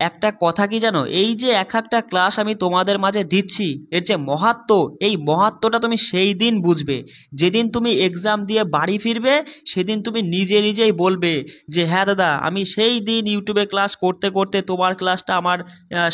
একটা কথা কি জানো, এই যে এক একটা ক্লাস আমি তোমাদের মাঝে দিচ্ছি, এর যে মাহাত্ম্য, এই মাহাত্ম্যটা তুমি সেই দিন বুঝবে যেদিন তুমি এক্সাম দিয়ে বাড়ি ফিরবে। সেদিন তুমি নিজে নিজেই বলবে যে হ্যাঁ দাদা, আমি সেই দিন ইউটিউবে ক্লাস করতে করতে তোমার ক্লাসটা আমার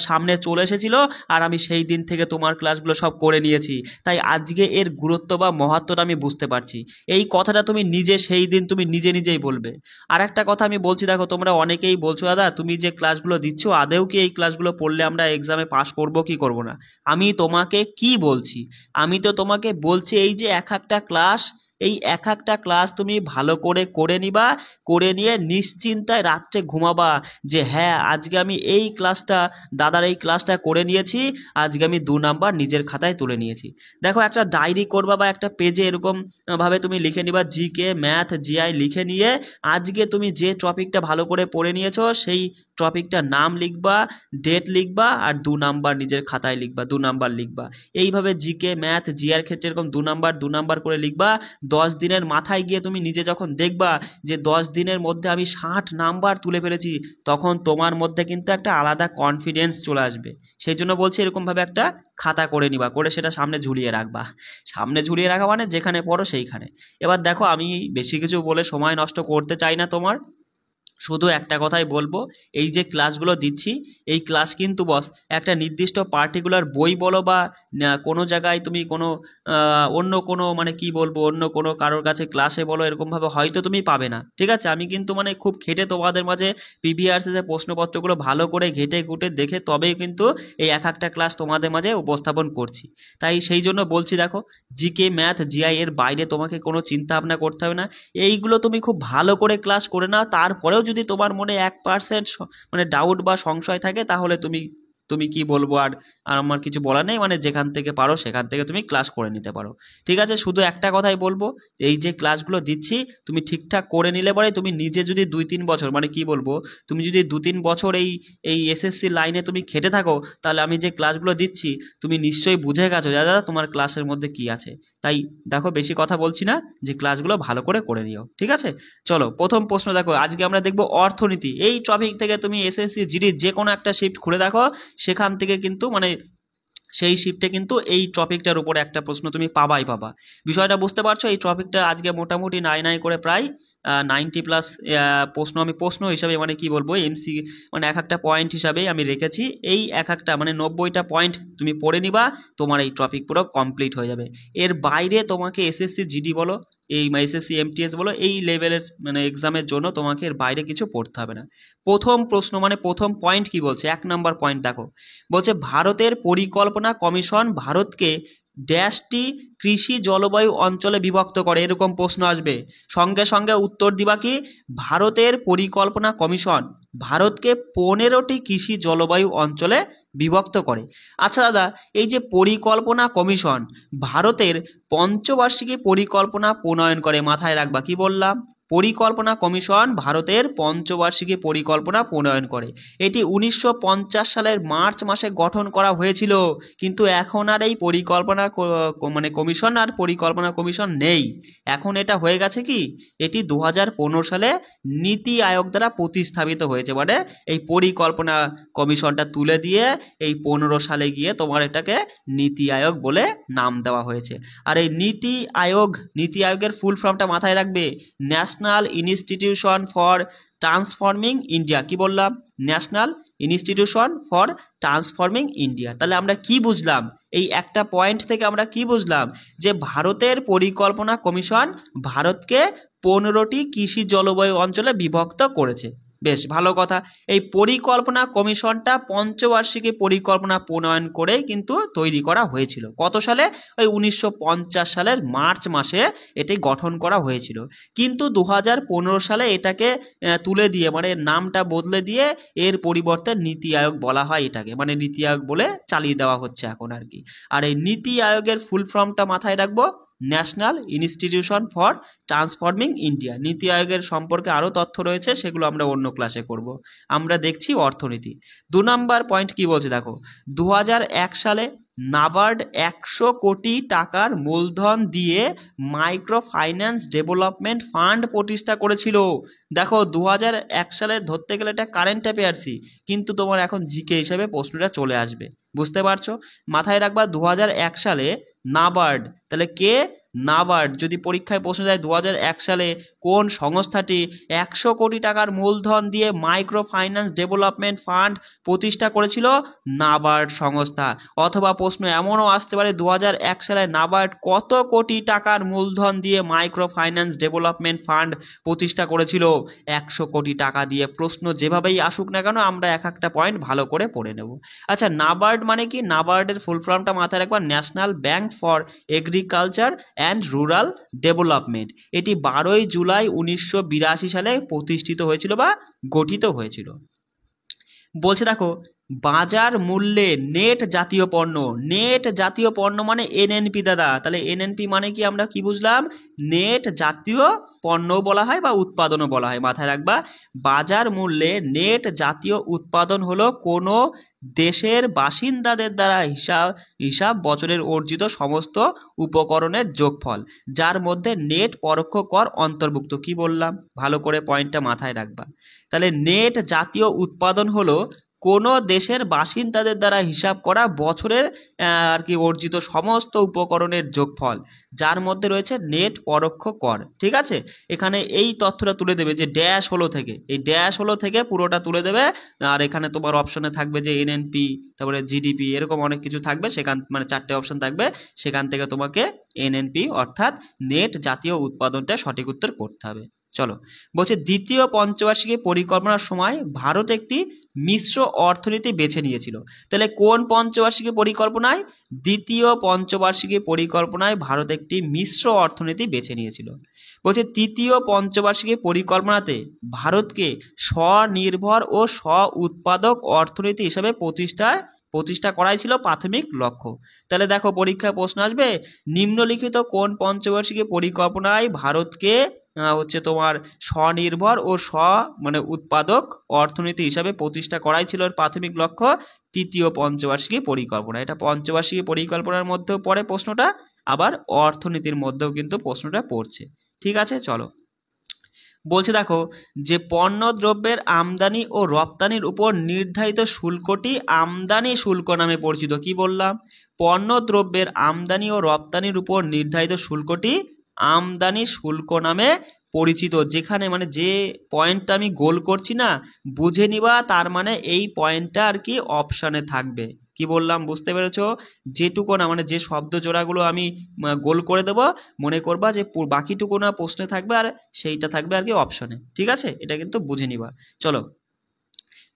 সামনে চলে এসেছিলো, আর আমি সেই দিন থেকে তোমার ক্লাসগুলো সব করে নিয়েছি। তাই আজকে এর গুরুত্ব বা মাহাত্ম্যটা আমি বুঝতে পারছি। এই কথাটা তুমি নিজে সেই দিন তুমি নিজে নিজেই বলবে। আর একটা কথা আমি বলছি, দেখো তোমরা অনেকেই বলছো দাদা তুমি যে ক্লাসগুলো দিচ্ছ আদেও কি এই ক্লাসগুলো পড়লে আমরা এক্সামে পাস করব কি করব না। আমি তোমাকে কি বলছি, আমি তো তোমাকে বলছি এই যে এক একটা ক্লাস, এই এক একটা ক্লাস তুমি ভালো করে করে নিবা, করে নিয়ে নিশ্চিন্তায় রাত্রে ঘুমাবা যে হ্যাঁ আজকে আমি এই ক্লাসটা, দাদার এই ক্লাসটা করে নিয়েছি, আজকে আমি 2 নাম্বার নিজের খাতায় তুলে নিয়েছি। দেখো একটা ডায়েরি করবা বা একটা পেজে এরকম ভাবে তুমি লিখে নিবা জিকে ম্যাথ জিআই লিখে নিয়ে আজকে তুমি যে টপিকটা ভালো করে পড়ে নিয়েছো সেই টপিকটার নাম লিখবা, ডেট লিখবা, আর 2 নাম্বার নিজের খাতায় লিখবা, 2 নাম্বার লিখবা। এইভাবে জিকে ম্যাথ জিআর ক্ষেত্রে এরকম 2 নাম্বার 2 নাম্বার করে লিখবা। 10 দিনের মাথায় গিয়ে তুমি নিজে যখন দেখবা যে 10 দিনের মধ্যে আমি 60 নাম্বার তুলে ফেলেছি, তখন তোমার মধ্যে কিন্তু একটা আলাদা কনফিডেন্স চলে আসবে। সেই জন্য বলছি এরকমভাবে একটা খাতা করে নিবা, করে সেটা সামনে ঝুলিয়ে রাখবা। সামনে ঝুলিয়ে রাখা মানে যেখানে পড়ো সেইখানে। এবার দেখো আমি বেশি কিছু বলে সময় নষ্ট করতে চাই না তোমার, শুধু একটা কথাই বলবো, এই যে ক্লাসগুলো দিচ্ছি এই ক্লাস কিন্তু বস একটা নির্দিষ্ট পার্টিকুলার বই বলো বা কোনো জায়গায় তুমি কোনো অন্য কোনো মানে কি বলবো অন্য কোনো কারোর কাছে ক্লাসে বলো এরকমভাবে হয়তো তুমি পাবে না। ঠিক আছে, আমি কিন্তু মানে খুব খেটে তোমাদের মাঝে পিভিআরসিতে প্রশ্নপত্রগুলো ভালো করে ঘেটে ঘুটে দেখে তবেই কিন্তু এই এক একটা ক্লাস তোমাদের মাঝে উপস্থাপন করছি। তাই সেই জন্য বলছি দেখো, জিকে ম্যাথ জিআই এর বাইরে তোমাকে কোনো চিন্তা ভাবনা করতে হবে না। এইগুলো তুমি খুব ভালো করে ক্লাস করে নাও, তারপরেও যদি তোমার মনে 1% মানে ডাউট বা সংশয় থাকে তাহলে তুমি তুমি কি বলবো আর আর আমার কিছু বলার নেই, মানে যেখান থেকে পারো সেখান থেকে তুমি ক্লাস করে নিতে পারো। ঠিক আছে, শুধু একটা কথাই বলবো, এই যে ক্লাসগুলো দিচ্ছি তুমি ঠিকঠাক করে নিলে পরে তুমি নিজে যদি 2-3 বছর মানে কি বলবো, তুমি যদি 2-3 বছর এই এই এসএসসি লাইনে তুমি খেটে থাকো, তাহলে আমি যে ক্লাসগুলো দিচ্ছি তুমি নিশ্চয়ই বুঝে গেছো দাদা তোমার ক্লাসের মধ্যে কি আছে। তাই দেখো বেশি কথা বলছি না, যে ক্লাসগুলো ভালো করে নিও। ঠিক আছে, চলো প্রথম প্রশ্ন দেখো, আজকে আমরা দেখব অর্থনীতি। এই টপিক থেকে তুমি এসএসসি জিডি যে কোনো একটা শিফট খুলে দেখো, সেখান থেকে কিন্তু মানে সেই শিফটে কিন্তু এই টপিকটার উপরে একটা প্রশ্ন তুমি পাবাই পাবা। বিষয়টা বুঝতে পারছো? এই টপিকটা আজকে মোটামুটি নাই করে প্রায় 90+ প্রশ্ন আমি প্রশ্ন হিসাবে মানে কি বলবো এমসি মানে এক একটা পয়েন্ট হিসাবে আমি রেখেছি। এই এক একটা মানে 90টা পয়েন্ট তুমি পড়ে নিবা, তোমার এই টপিক পুরো কমপ্লিট হয়ে যাবে। এর বাইরে তোমাকে এসএসসি জিডি বলো এই এসএসসি এমটিএস বলো এই লেভেলের মানে এক্সামের জন্য তোমাকে এর বাইরে কিছু পড়তে হবে না। প্রথম প্রশ্ন মানে প্রথম পয়েন্ট কি বলছে, 1 নম্বর পয়েন্ট দেখো, বলছে ভারতের পরিকল্পনা কমিশন ভারতকে ড্যাশটি কৃষি জলবায়ু অঞ্চলে বিভক্ত করে, এরকম প্রশ্ন আসবে। সঙ্গে সঙ্গে উত্তর দিবা কি, ভারতের পরিকল্পনা কমিশন ভারতকে 15টি কৃষি জলবায়ু অঞ্চলে বিভক্ত করে। আচ্ছা দাদা, এই যে পরিকল্পনা কমিশন ভারতের পঞ্চবার্ষিকী পরিকল্পনা প্রণয়ন করে, মাথায় রাখবা কি বললাম, পরিকল্পনা কমিশন ভারতের পঞ্চবার্ষিকী পরিকল্পনা প্রণয়ন করে। এটি 1950 সালের মার্চ মাসে গঠন করা হয়েছিল, কিন্তু এখন আর এই পরিকল্পনা মানে কমিশন আর পরিকল্পনা কমিশন নেই। এখন এটা হয়ে গেছে কি, এটি 2015 সালে নীতি আয়োগ দ্বারা প্রতিস্থাপিত হয়েছে। মানে এই পরিকল্পনা কমিশনটা তুলে দিয়ে এই 15 সালে গিয়ে তোমার এটাকে নীতি আয়োগ বলে নাম দেওয়া হয়েছে। আর এই নীতি আয়োগের ফুল ফর্মটা মাথায় রাখবে, national institution for transforming India. কি বললাম, national institution for transforming India. তাহলে আমরা কি বুঝলাম, এই একটা পয়েন্ট থেকে আমরা কি বুঝলাম, যে ভারতের পরিকল্পনা কমিশন ভারতকে 15টি কৃষি জলবায়ু অঞ্চলে বিভক্ত করেছে। বেশ ভালো কথা। এই পরিকল্পনা কমিশনটা পঞ্চবার্ষিকী পরিকল্পনা প্রণয়ন করেই কিন্তু তৈরি করা হয়েছিল। কত সালে, ওই 1950 সালের মার্চ মাসে এটি গঠন করা হয়েছিল। কিন্তু 2015 সালে এটাকে তুলে দিয়ে মানে নামটা বদলে দিয়ে এর পরিবর্তে নীতি আয়োগ বলা হয় এটাকে, মানে নীতি আয়োগ বলে চালিয়ে দেওয়া হচ্ছে এখন আর কি। আর এই নীতি আয়োগের ফুল ফর্মটা মাথায় রাখবো, national institution for transforming India. নীতি আয়োগের সম্পর্কে আরও তথ্য রয়েছে, সেগুলো আমরা অন্য ক্লাসে করব। আমরা দেখছি অর্থনীতি। 2 নম্বর পয়েন্ট কি বলছে দেখো, 2001 সালে নাবার্ড 100 কোটি টাকার মূলধন দিয়ে মাইক্রো ফাইন্যান্স ডেভেলপমেন্ট ফান্ড প্রতিষ্ঠা করেছিল। দেখো 2001 সালে ধরতে গেলে এটা কারেন্ট অ্যাফেয়ার্সই, কিন্তু তোমার এখন জিকে হিসেবে প্রশ্নটা চলে আসবে, বুঝতে পারছো? মাথায় রাখবা 2001 সালে নাবার্ড, তাহলে কে? নাবার্ড। যদি পরীক্ষায় প্রশ্ন দেয় 2001 সালে কোন সংস্থাটি 100 কোটি টাকার মূলধন দিয়ে মাইক্রো ফাইন্যান্স ডেভেলপমেন্ট ফান্ড প্রতিষ্ঠা করেছিল? নাবার্ড সংস্থা। অথবা প্রশ্ন এমনও আসতে পারে 2001 সালে নাবার্ড কত কোটি টাকার মূলধন দিয়ে মাইক্রো ফাইন্যান্স ডেভেলপমেন্ট ফান্ড প্রতিষ্ঠা করেছিল? 100 কোটি টাকা দিয়ে। প্রশ্ন যেভাবেই আসুক না কেন আমরা এক একটা পয়েন্ট ভালো করে পড়ে নেব। আচ্ছা, নাবার্ড মানে কি? নাবার্ডের ফুল ফর্মটা মাথায় রাখবা, national bank for agriculture and rural development. এটি 12 জুলাই 1982 সালে প্রতিষ্ঠিত হয়েছিল বা গঠিত হয়েছিল। বলছে দেখো, বাজার মূল্যে নেট জাতীয় পণ্য, নেট জাতীয় পণ্য মানে এনএনপি দাদা। তাহলে এনএনপি মানে কি আমরা কি বুঝলাম? নেট জাতীয় পণ্য বলা হয় বা উৎপাদনও বলা হয়। মাথায় রাখবা, বাজার মূল্যে নেট জাতীয় উৎপাদন হলো কোনো দেশের বাসিন্দাদের দ্বারা হিসাব বছরের অর্জিত সমস্ত উপকরণের যোগফল, যার মধ্যে নেট পরোক্ষ কর অন্তর্ভুক্ত। কি বললাম? ভালো করে পয়েন্টটা মাথায় রাখবা। তাহলে নেট জাতীয় উৎপাদন হলো কোনো দেশের বাসিন্দাদের দ্বারা হিসাব করা বছরের আর কি অর্জিত সমস্ত উপকরণের যোগফল, যার মধ্যে রয়েছে নেট পরোক্ষ কর। ঠিক আছে, এখানে এই তথ্যটা তুলে দেবে যে ড্যাশ হলো থেকে, এই ড্যাশ হলো থেকে পুরোটা তুলে দেবে। আর এখানে তোমার অপশনে থাকবে যে এনএনপি, তারপরে জিডিপি, এরকম অনেক কিছু থাকবে, সেখান মানে 4টে অপশন থাকবে, সেখান থেকে তোমাকে এনএনপি অর্থাৎ নেট জাতীয় উৎপাদনটা সঠিক উত্তর করতে হবে। চলো, বলছে দ্বিতীয় পঞ্চবার্ষিকী পরিকল্পনার সময় ভারত একটি মিশ্র অর্থনীতি বেছে নিয়েছিল। তাহলে কোন পঞ্চবার্ষিকী পরিকল্পনায়? দ্বিতীয় পঞ্চবার্ষিকী পরিকল্পনায় ভারত একটি মিশ্র অর্থনীতি বেছে নিয়েছিল। বলছে তৃতীয় পঞ্চবার্ষিকী পরিকল্পনাতে ভারতকে স্বনির্ভর ও স্ব উৎপাদক অর্থনীতি হিসাবে প্রতিষ্ঠা করাই ছিল প্রাথমিক লক্ষ্য। তাহলে দেখো পরীক্ষায় প্রশ্ন আসবে, নিম্নলিখিত কোন পঞ্চবার্ষিকী পরিকল্পনায় ভারতকে হচ্ছে তোমার স্বনির্ভর ও উৎপাদক অর্থনীতি হিসাবে প্রতিষ্ঠা করাই ছিল প্রাথমিক লক্ষ্য? তৃতীয় পঞ্চবার্ষিকী পরিকল্পনা। এটা পঞ্চবার্ষিকী পরিকল্পনার মধ্যেও পড়ে প্রশ্নটা, আবার অর্থনীতির মধ্যেও কিন্তু প্রশ্নটা পড়ছে। ঠিক আছে, চলো। বলছে দেখো যে পণ্য দ্রব্যের আমদানি ও রপ্তানির উপর নির্ধারিত শুল্কটি আমদানি শুল্ক নামে পরিচিত। কি বললাম? পণ্য দ্রব্যের আমদানি ও রপ্তানির উপর নির্ধারিত শুল্কটি আমদানি শুল্ক নামে পরিচিত। যেখানে মানে যে পয়েন্টটা আমি গোল করছি না, বুঝে নিবা, তার মানে এই পয়েন্টটা আর কি অপশানে থাকবে। কি বললাম বুঝতে পেরেছো? যেটুকু না মানে যে শব্দ জোড়াগুলো আমি গোল করে দেবো, মনে করবা যে বাকিটুকু না প্রশ্নে থাকবে আর সেইটা থাকবে আর কি অপশনে। ঠিক আছে, এটা কিন্তু বুঝে নিবা। চলো,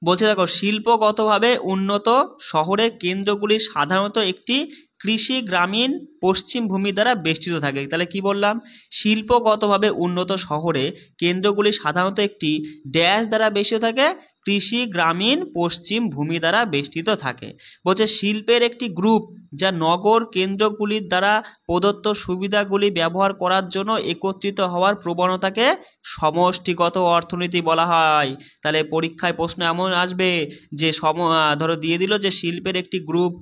বলছে দেখো শিল্পগতভাবে উন্নত শহরের কেন্দ্রগুলি সাধারণত একটি কৃষি গ্রামীণ পশ্চিম ভূমি দ্বারা বেষ্টিত থাকে। তাহলে কি বললাম? শিল্পগতভাবে উন্নত শহরে কেন্দ্রগুলি সাধারণত একটি ড্যাশ দ্বারা বেষ্টিত থাকে, কৃষি গ্রামীণ পশ্চিম ভূমি দ্বারা বেষ্টিত থাকে। বলছে শিল্পের একটি গ্রুপ যা নগর কেন্দ্রগুলির দ্বারা প্রদত্ত সুবিধাগুলি ব্যবহার করার জন্য একত্রিত হওয়ার প্রবণতাকে সমষ্টিগত অর্থনীতি বলা হয়। তাহলে পরীক্ষায় প্রশ্ন এমন আসবে যে ধরো দিয়ে দিল যে শিল্পের একটি গ্রুপ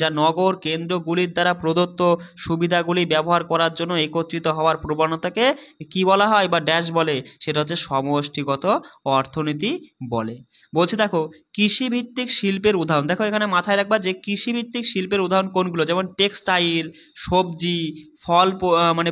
যা নগর কেন্দ্রগুলির দ্বারা প্রদত্ত সুবিধাগুলি ব্যবহার করার জন্য একত্রিত হওয়ার প্রবণতাকে কি বলা হয় বা ড্যাশ বলে? সেটা হচ্ছে সমষ্টিগত অর্থনীতি বলে। বলছে দেখো কৃষিভিত্তিক শিল্পের উদাহরণ। দেখো এখানে মাথায় রাখবা যে কৃষিভিত্তিক শিল্পের উদাহরণ কোনগুলো, যেমন টেক্সটাইল, সবজি, ফল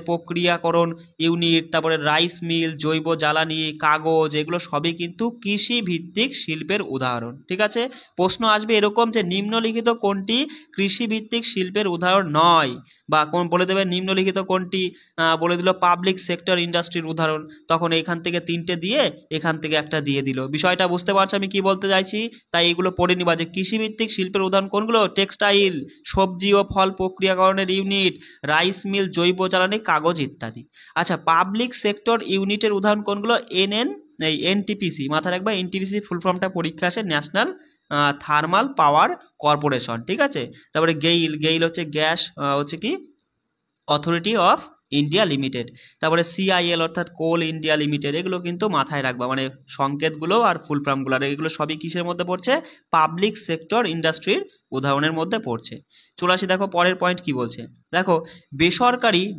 প্রক্রিয়াকরণ ইউনিট, তারপরে রাইস মিল, জৈব জ্বালানি, কাগজ, এগুলো সবই কিন্তু কৃষিভিত্তিক শিল্পের উদাহরণ। ঠিক আছে, প্রশ্ন আসবে এরকম যে নিম্নলিখিত কোনটি কৃষিভিত্তিক শিল্পের উদাহরণ নয়, বা কোন বলে দেবে নিম্নলিখিত কোনটি, বলে দিল পাবলিক সেক্টর ইন্ডাস্ট্রির উদাহরণ, তখন এখান থেকে 3টে দিয়ে এখান থেকে একটা দিয়ে দিল। বিষয়টা বুঝতে পারছো আমি কি বলতে চাইছি? তাই এগুলো পড়ে নিবা যে কৃষিভিত্তিক শিল্পের উদাহরণ কোনগুলো? টেক্সটাইল, সবজি ও ফল প্রক্রিয়াকরণের ইউনিট, রাইস মিল, জৈব জ্বালানি, কাগজ ইত্যাদি। আচ্ছা, পাবলিক সেক্টর ইউনিটের উদাহরণ কোনগুলো? এনটিপিসি। মাথায় রাখবা এনটিপিসি ফুল ফর্মটা পরীক্ষা আসে ন্যাশনাল থার্মাল পাওয়ার কর্পোরেশন। ঠিক আছে, তারপরে গেইল হচ্ছে গ্যাস হচ্ছে কি অথরিটি অফ ইন্ডিয়া লিমিটেড, তারপরে সিআইএল অর্থাৎ কোল ইন্ডিয়া লিমিটেড। এগুলো কিন্তু মাথায় রাখবা, মানে সংকেতগুলো আর ফুল ফর্মগুলো, আর এগুলো সবই কিসের মধ্যে পড়ছে? পাবলিক সেক্টর ইন্ডাস্ট্রির উদাহরণের মধ্যে পড়ছে। চলে আসি, দেখো পরের পয়েন্ট কি বলছে। দেখো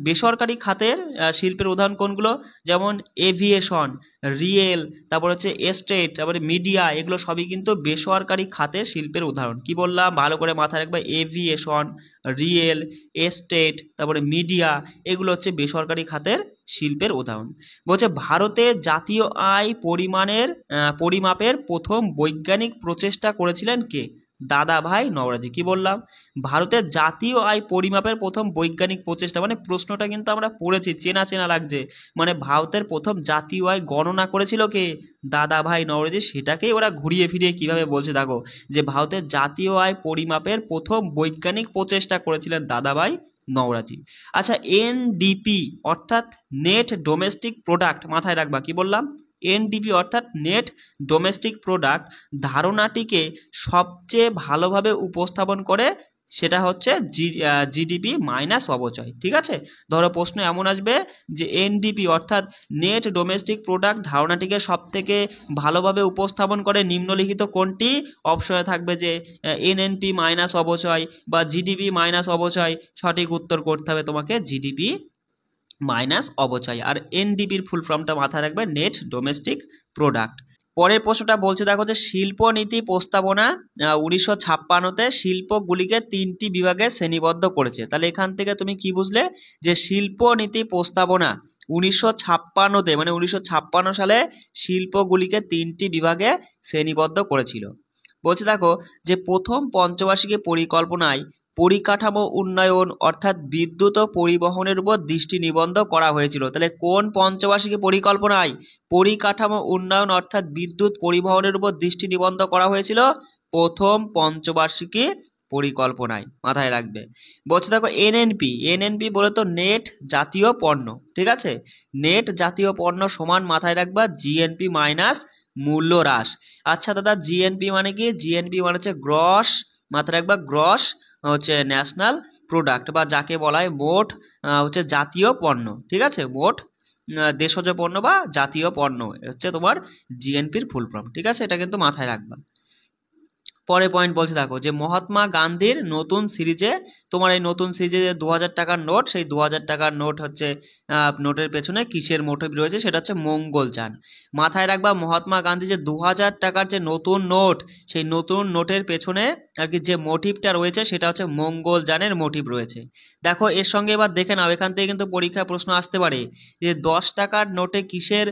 বেসরকারি খাতের শিল্পের উদাহরণ কোনগুলো, যেমন এভিয়েশন, রিয়েল, তারপর হচ্ছে এস্টেট, তারপরে মিডিয়া, এগুলো সবই কিন্তু বেসরকারি খাতের শিল্পের উদাহরণ। কি বললাম ভালো করে মাথায় রাখবে, এভিয়েশন, রিয়েল, এস্টেট, তারপরে মিডিয়া, এগুলো হচ্ছে বেসরকারি খাতের শিল্পের উদাহরণ। বলছে ভারতে জাতীয় আয় পরিমাপের প্রথম বৈজ্ঞানিক প্রচেষ্টা করেছিলেন কে? দাদাভাই নওরোজি। কি বললাম, ভারতের জাতীয় আয় পরিমাপের প্রথম বৈজ্ঞানিক প্রচেষ্টা, মানে প্রশ্নটা কিন্তু আমরা পড়েছি, চেনা চেনা লাগছে। মানে ভারতের প্রথম জাতীয় আয় গণনা করেছিল কে? দাদাভাই নওরোজি। সেটাকেই ওরা ঘুরিয়ে ফিরিয়ে কিভাবে বলছে দেখো, যে ভারতের জাতীয় আয় পরিমাপের প্রথম বৈজ্ঞানিক প্রচেষ্টা করেছিলেন দাদাভাই নওরোজি। আচ্ছা, এনডিপি অর্থাৎ নেট ডোমেস্টিক প্রোডাক্ট, মাথায় রাখবা। কি বললাম, এনডিপি অর্থাৎ নেট ডোমেস্টিক প্রোডাক্ট ধারণাটিকে সবচেয়ে ভালোভাবে উপস্থাপন করে, সেটা হচ্ছে জিডিপি মাইনাস অবচয়। ঠিক আছে, ধরো প্রশ্ন এমন আসবে যে এনডিপি অর্থাৎ নেট ডোমেস্টিক প্রোডাক্ট ধারণাটিকে সবথেকে ভালোভাবে উপস্থাপন করে নিম্নলিখিত কোনটি? অপশনে থাকবে যে এনএনপি মাইনাস অবচয় বা জিডিপি মাইনাস অবচয়। সঠিক উত্তর করতে হবে তোমাকে জিডিপি মাইনাস অবচয়। আর এনডিপির ফুল ফর্মটা মাথায় রাখবে, নেট ডোমেস্টিক প্রোডাক্ট। পরের প্রশ্নটা বলছে দেখো, যে শিল্পনীতি প্রস্তাবনা 1956-তে শিল্পগুলিকে 3টি বিভাগে শ্রেণীবদ্ধ করেছে। তাহলে এখান থেকে তুমি কি বুঝলে, যে শিল্পনীতি প্রস্তাবনা 1956-তে, মানে 1956 সালে শিল্পগুলিকে 3টি বিভাগে শ্রেণীবদ্ধ করেছিল। বলছে দেখো, যে প্রথম পঞ্চবার্ষিকী পরিকল্পনায় পরিকাঠামো উন্নয়ন অর্থাৎ বিদ্যুৎ ও পরিবহনের উপর দৃষ্টি নিবদ্ধ করা হয়েছিল। তাহলে কোন পঞ্চবার্ষিকী পরিকল্পনায় পরিকাঠামো উন্নয়ন অর্থাৎ বিদ্যুৎ পরিবহনের উপর দৃষ্টি নিবদ্ধ করা হয়েছিল? প্রথম পঞ্চবার্ষিকী পরিকল্পনায়, মাথায় রাখবে। বলছে দেখো এনএনপি বলে তো নেট জাতীয় পণ্য। ঠিক আছে, নেট জাতীয় পণ্য সমান, মাথায় রাখবা, জিএনপি মাইনাস মূল্য হ্রাস। আচ্ছা দাদা, জিএনপি মানে কি? জিএনপি মানে হচ্ছে গ্রস, মাথায় রাখবা, গ্রস হচ্ছে ন্যাশনাল প্রোডাক্ট, বা যাকে বলা হয় মোট হচ্ছে জাতীয় পণ্য। ঠিক আছে, মোট দেশজ পণ্য বা জাতীয় পণ্য হচ্ছে তোমার জিএনপির ফুল ফর্ম। ঠিক আছে, এটা কিন্তু মাথায় রাখবা। পরের পয়েন্ট বলছে দেখো, যে মহাত্মা গান্ধীর নতুন সিরিজে, তোমার এই নতুন সিরিজে যে 2000 টাকার নোট, সেই 2000 টাকার নোট হচ্ছে নোটের পেছনে কিসের মোটিভ রয়েছে? সেটা হচ্ছে মঙ্গলযান। মাথায় রাখবা, মহাত্মা গান্ধী যে 2000 টাকার যে নতুন নোট, সেই নতুন নোটের পেছনে আর কি যে মোটিভটা রয়েছে সেটা হচ্ছে মঙ্গলযানের মোটিভ রয়েছে। দেখো এর সঙ্গে এবার দেখে নাও, এখান থেকে কিন্তু পরীক্ষায় প্রশ্ন আসতে পারে যে 10 টাকার নোটে কিসের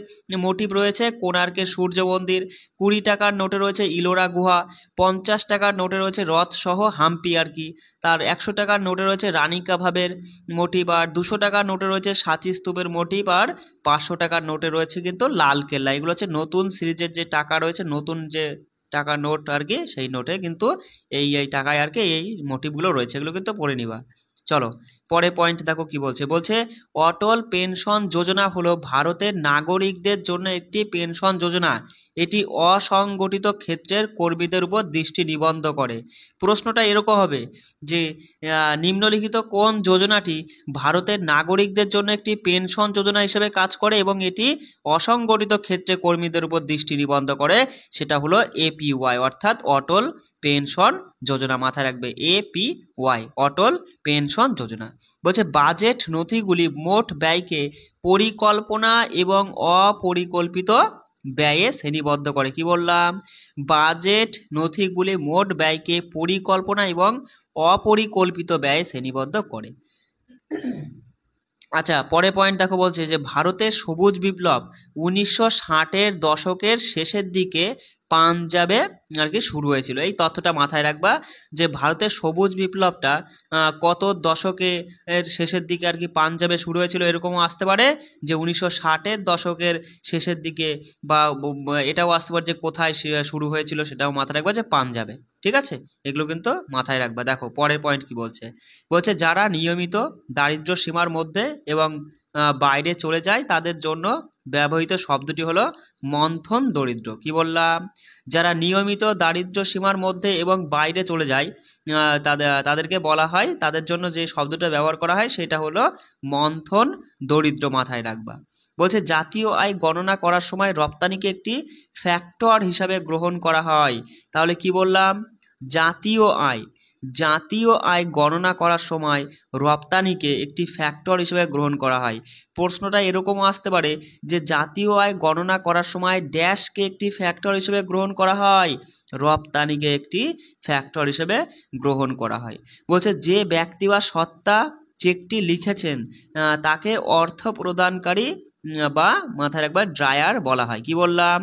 মোটিভ রয়েছে? কোণার্কের সূর্য মন্দির। 20 টাকার নোটে রয়েছে ইলোরা গুহা। 50 টাকার নোটে রয়েছে রথ সহ হাম্পি আর কি। তার 100 টাকার নোটে রয়েছে রানিকা ভাবের মোটিভ, আর 200 টাকার নোটে রয়েছে সাঁচি স্তূপের মোটিভ, আর 500 টাকার নোটে রয়েছে কিন্তু লাল কেল্লা। এগুলো হচ্ছে নতুন সিরিজের যে টাকা রয়েছে, নতুন যে টাকা নোট আর কি, সেই নোটে কিন্তু এই টাকায় আর কি এই মোটিভগুলো রয়েছে। এগুলো কিন্তু পড়ে নিবা। চলো পরে পয়েন্ট দেখো কি বলছে। বলছে অটল পেনশন যোজনা হলো ভারতের নাগরিকদের জন্য একটি পেনশন যোজনা। এটি অসংগঠিত ক্ষেত্রের কর্মীদের উপর দৃষ্টি নিবদ্ধ করে। প্রশ্নটা এরকম হবে যে নিম্নলিখিত কোন যোজনাটি ভারতের নাগরিকদের জন্য একটি পেনশন যোজনা হিসেবে কাজ করে এবং এটি অসংগঠিত ক্ষেত্রে কর্মীদের উপর দৃষ্টি নিবদ্ধ করে? সেটা হলো এপিওয়াই অর্থাৎ অটল পেনশন যোজনা। মাথায় রাখবে, এপিওয়াই অটল পেনশন যোজনা। বলছে বাজেট নথিগুলি মোট ব্যয়কে পরিকল্পনা এবং অপরিকল্পিত ব্যয়ে শ্রেণীবদ্ধ করে। কি বললাম, বাজেট নথিগুলি মোট ব্যয়কে পরিকল্পনা এবং অপরিকল্পিত ব্যয়ে শ্রেণীবদ্ধ করে। আচ্ছা পরের পয়েন্ট দেখো, বলছে যে ভারতের সবুজ বিপ্লব 1960-এর দশকের শেষের দিকে পাঞ্জাবে আর কি শুরু হয়েছিল। এই তথ্যটা মাথায় রাখবা, যে ভারতের সবুজ বিপ্লবটা কত দশকে এর শেষের দিকে আর কি পাঞ্জাবে শুরু হয়েছিল, এরকমও আসতে পারে যে 1960-এর দশকের শেষের দিকে, বা এটাও আসতে পারে যে কোথায় শুরু হয়েছিল সেটাও মাথায় রাখবা, যে পাঞ্জাবে। ঠিক আছে, এগুলো কিন্তু মাথায় রাখবা। দেখো পরের পয়েন্ট কি বলছে। বলছে যারা নিয়মিত দারিদ্র্য সীমার মধ্যে এবং বাইরে চলে যায় তাদের জন্য ব্যবহৃত শব্দটি হলো মন্থন দরিদ্র। কি বললাম, যারা নিয়মিত দারিদ্র্য সীমার মধ্যে এবং বাইরে চলে যায় তাদেরকে বলা হয়, তাদের জন্য যে শব্দটা ব্যবহার করা হয় সেটা হলো মন্থন দরিদ্র। মাথায় রাখবা। বলছে জাতীয় আয় গণনা করার সময় রপ্তানিকে একটি ফ্যাক্টর হিসাবে গ্রহণ করা হয়। তাহলে কি বললাম, জাতীয় আয়, জাতীয় আয় গণনা করার সময় রপ্তানিকে একটি ফ্যাক্টর হিসেবে গ্রহণ করা হয়। প্রশ্নটা এরকমও আসতে পারে যে জাতীয় আয় গণনা করার সময় ড্যাশকে একটি ফ্যাক্টর হিসেবে গ্রহণ করা হয়, রপ্তানিকে একটি ফ্যাক্টর হিসেবে গ্রহণ করা হয়। বলছে যে ব্যক্তি বা সত্তা চেকটি লিখেছেন তাকে অর্থ প্রদানকারী বা মাথায় রাখবার ড্রায়ার বলা হয়। কি বললাম?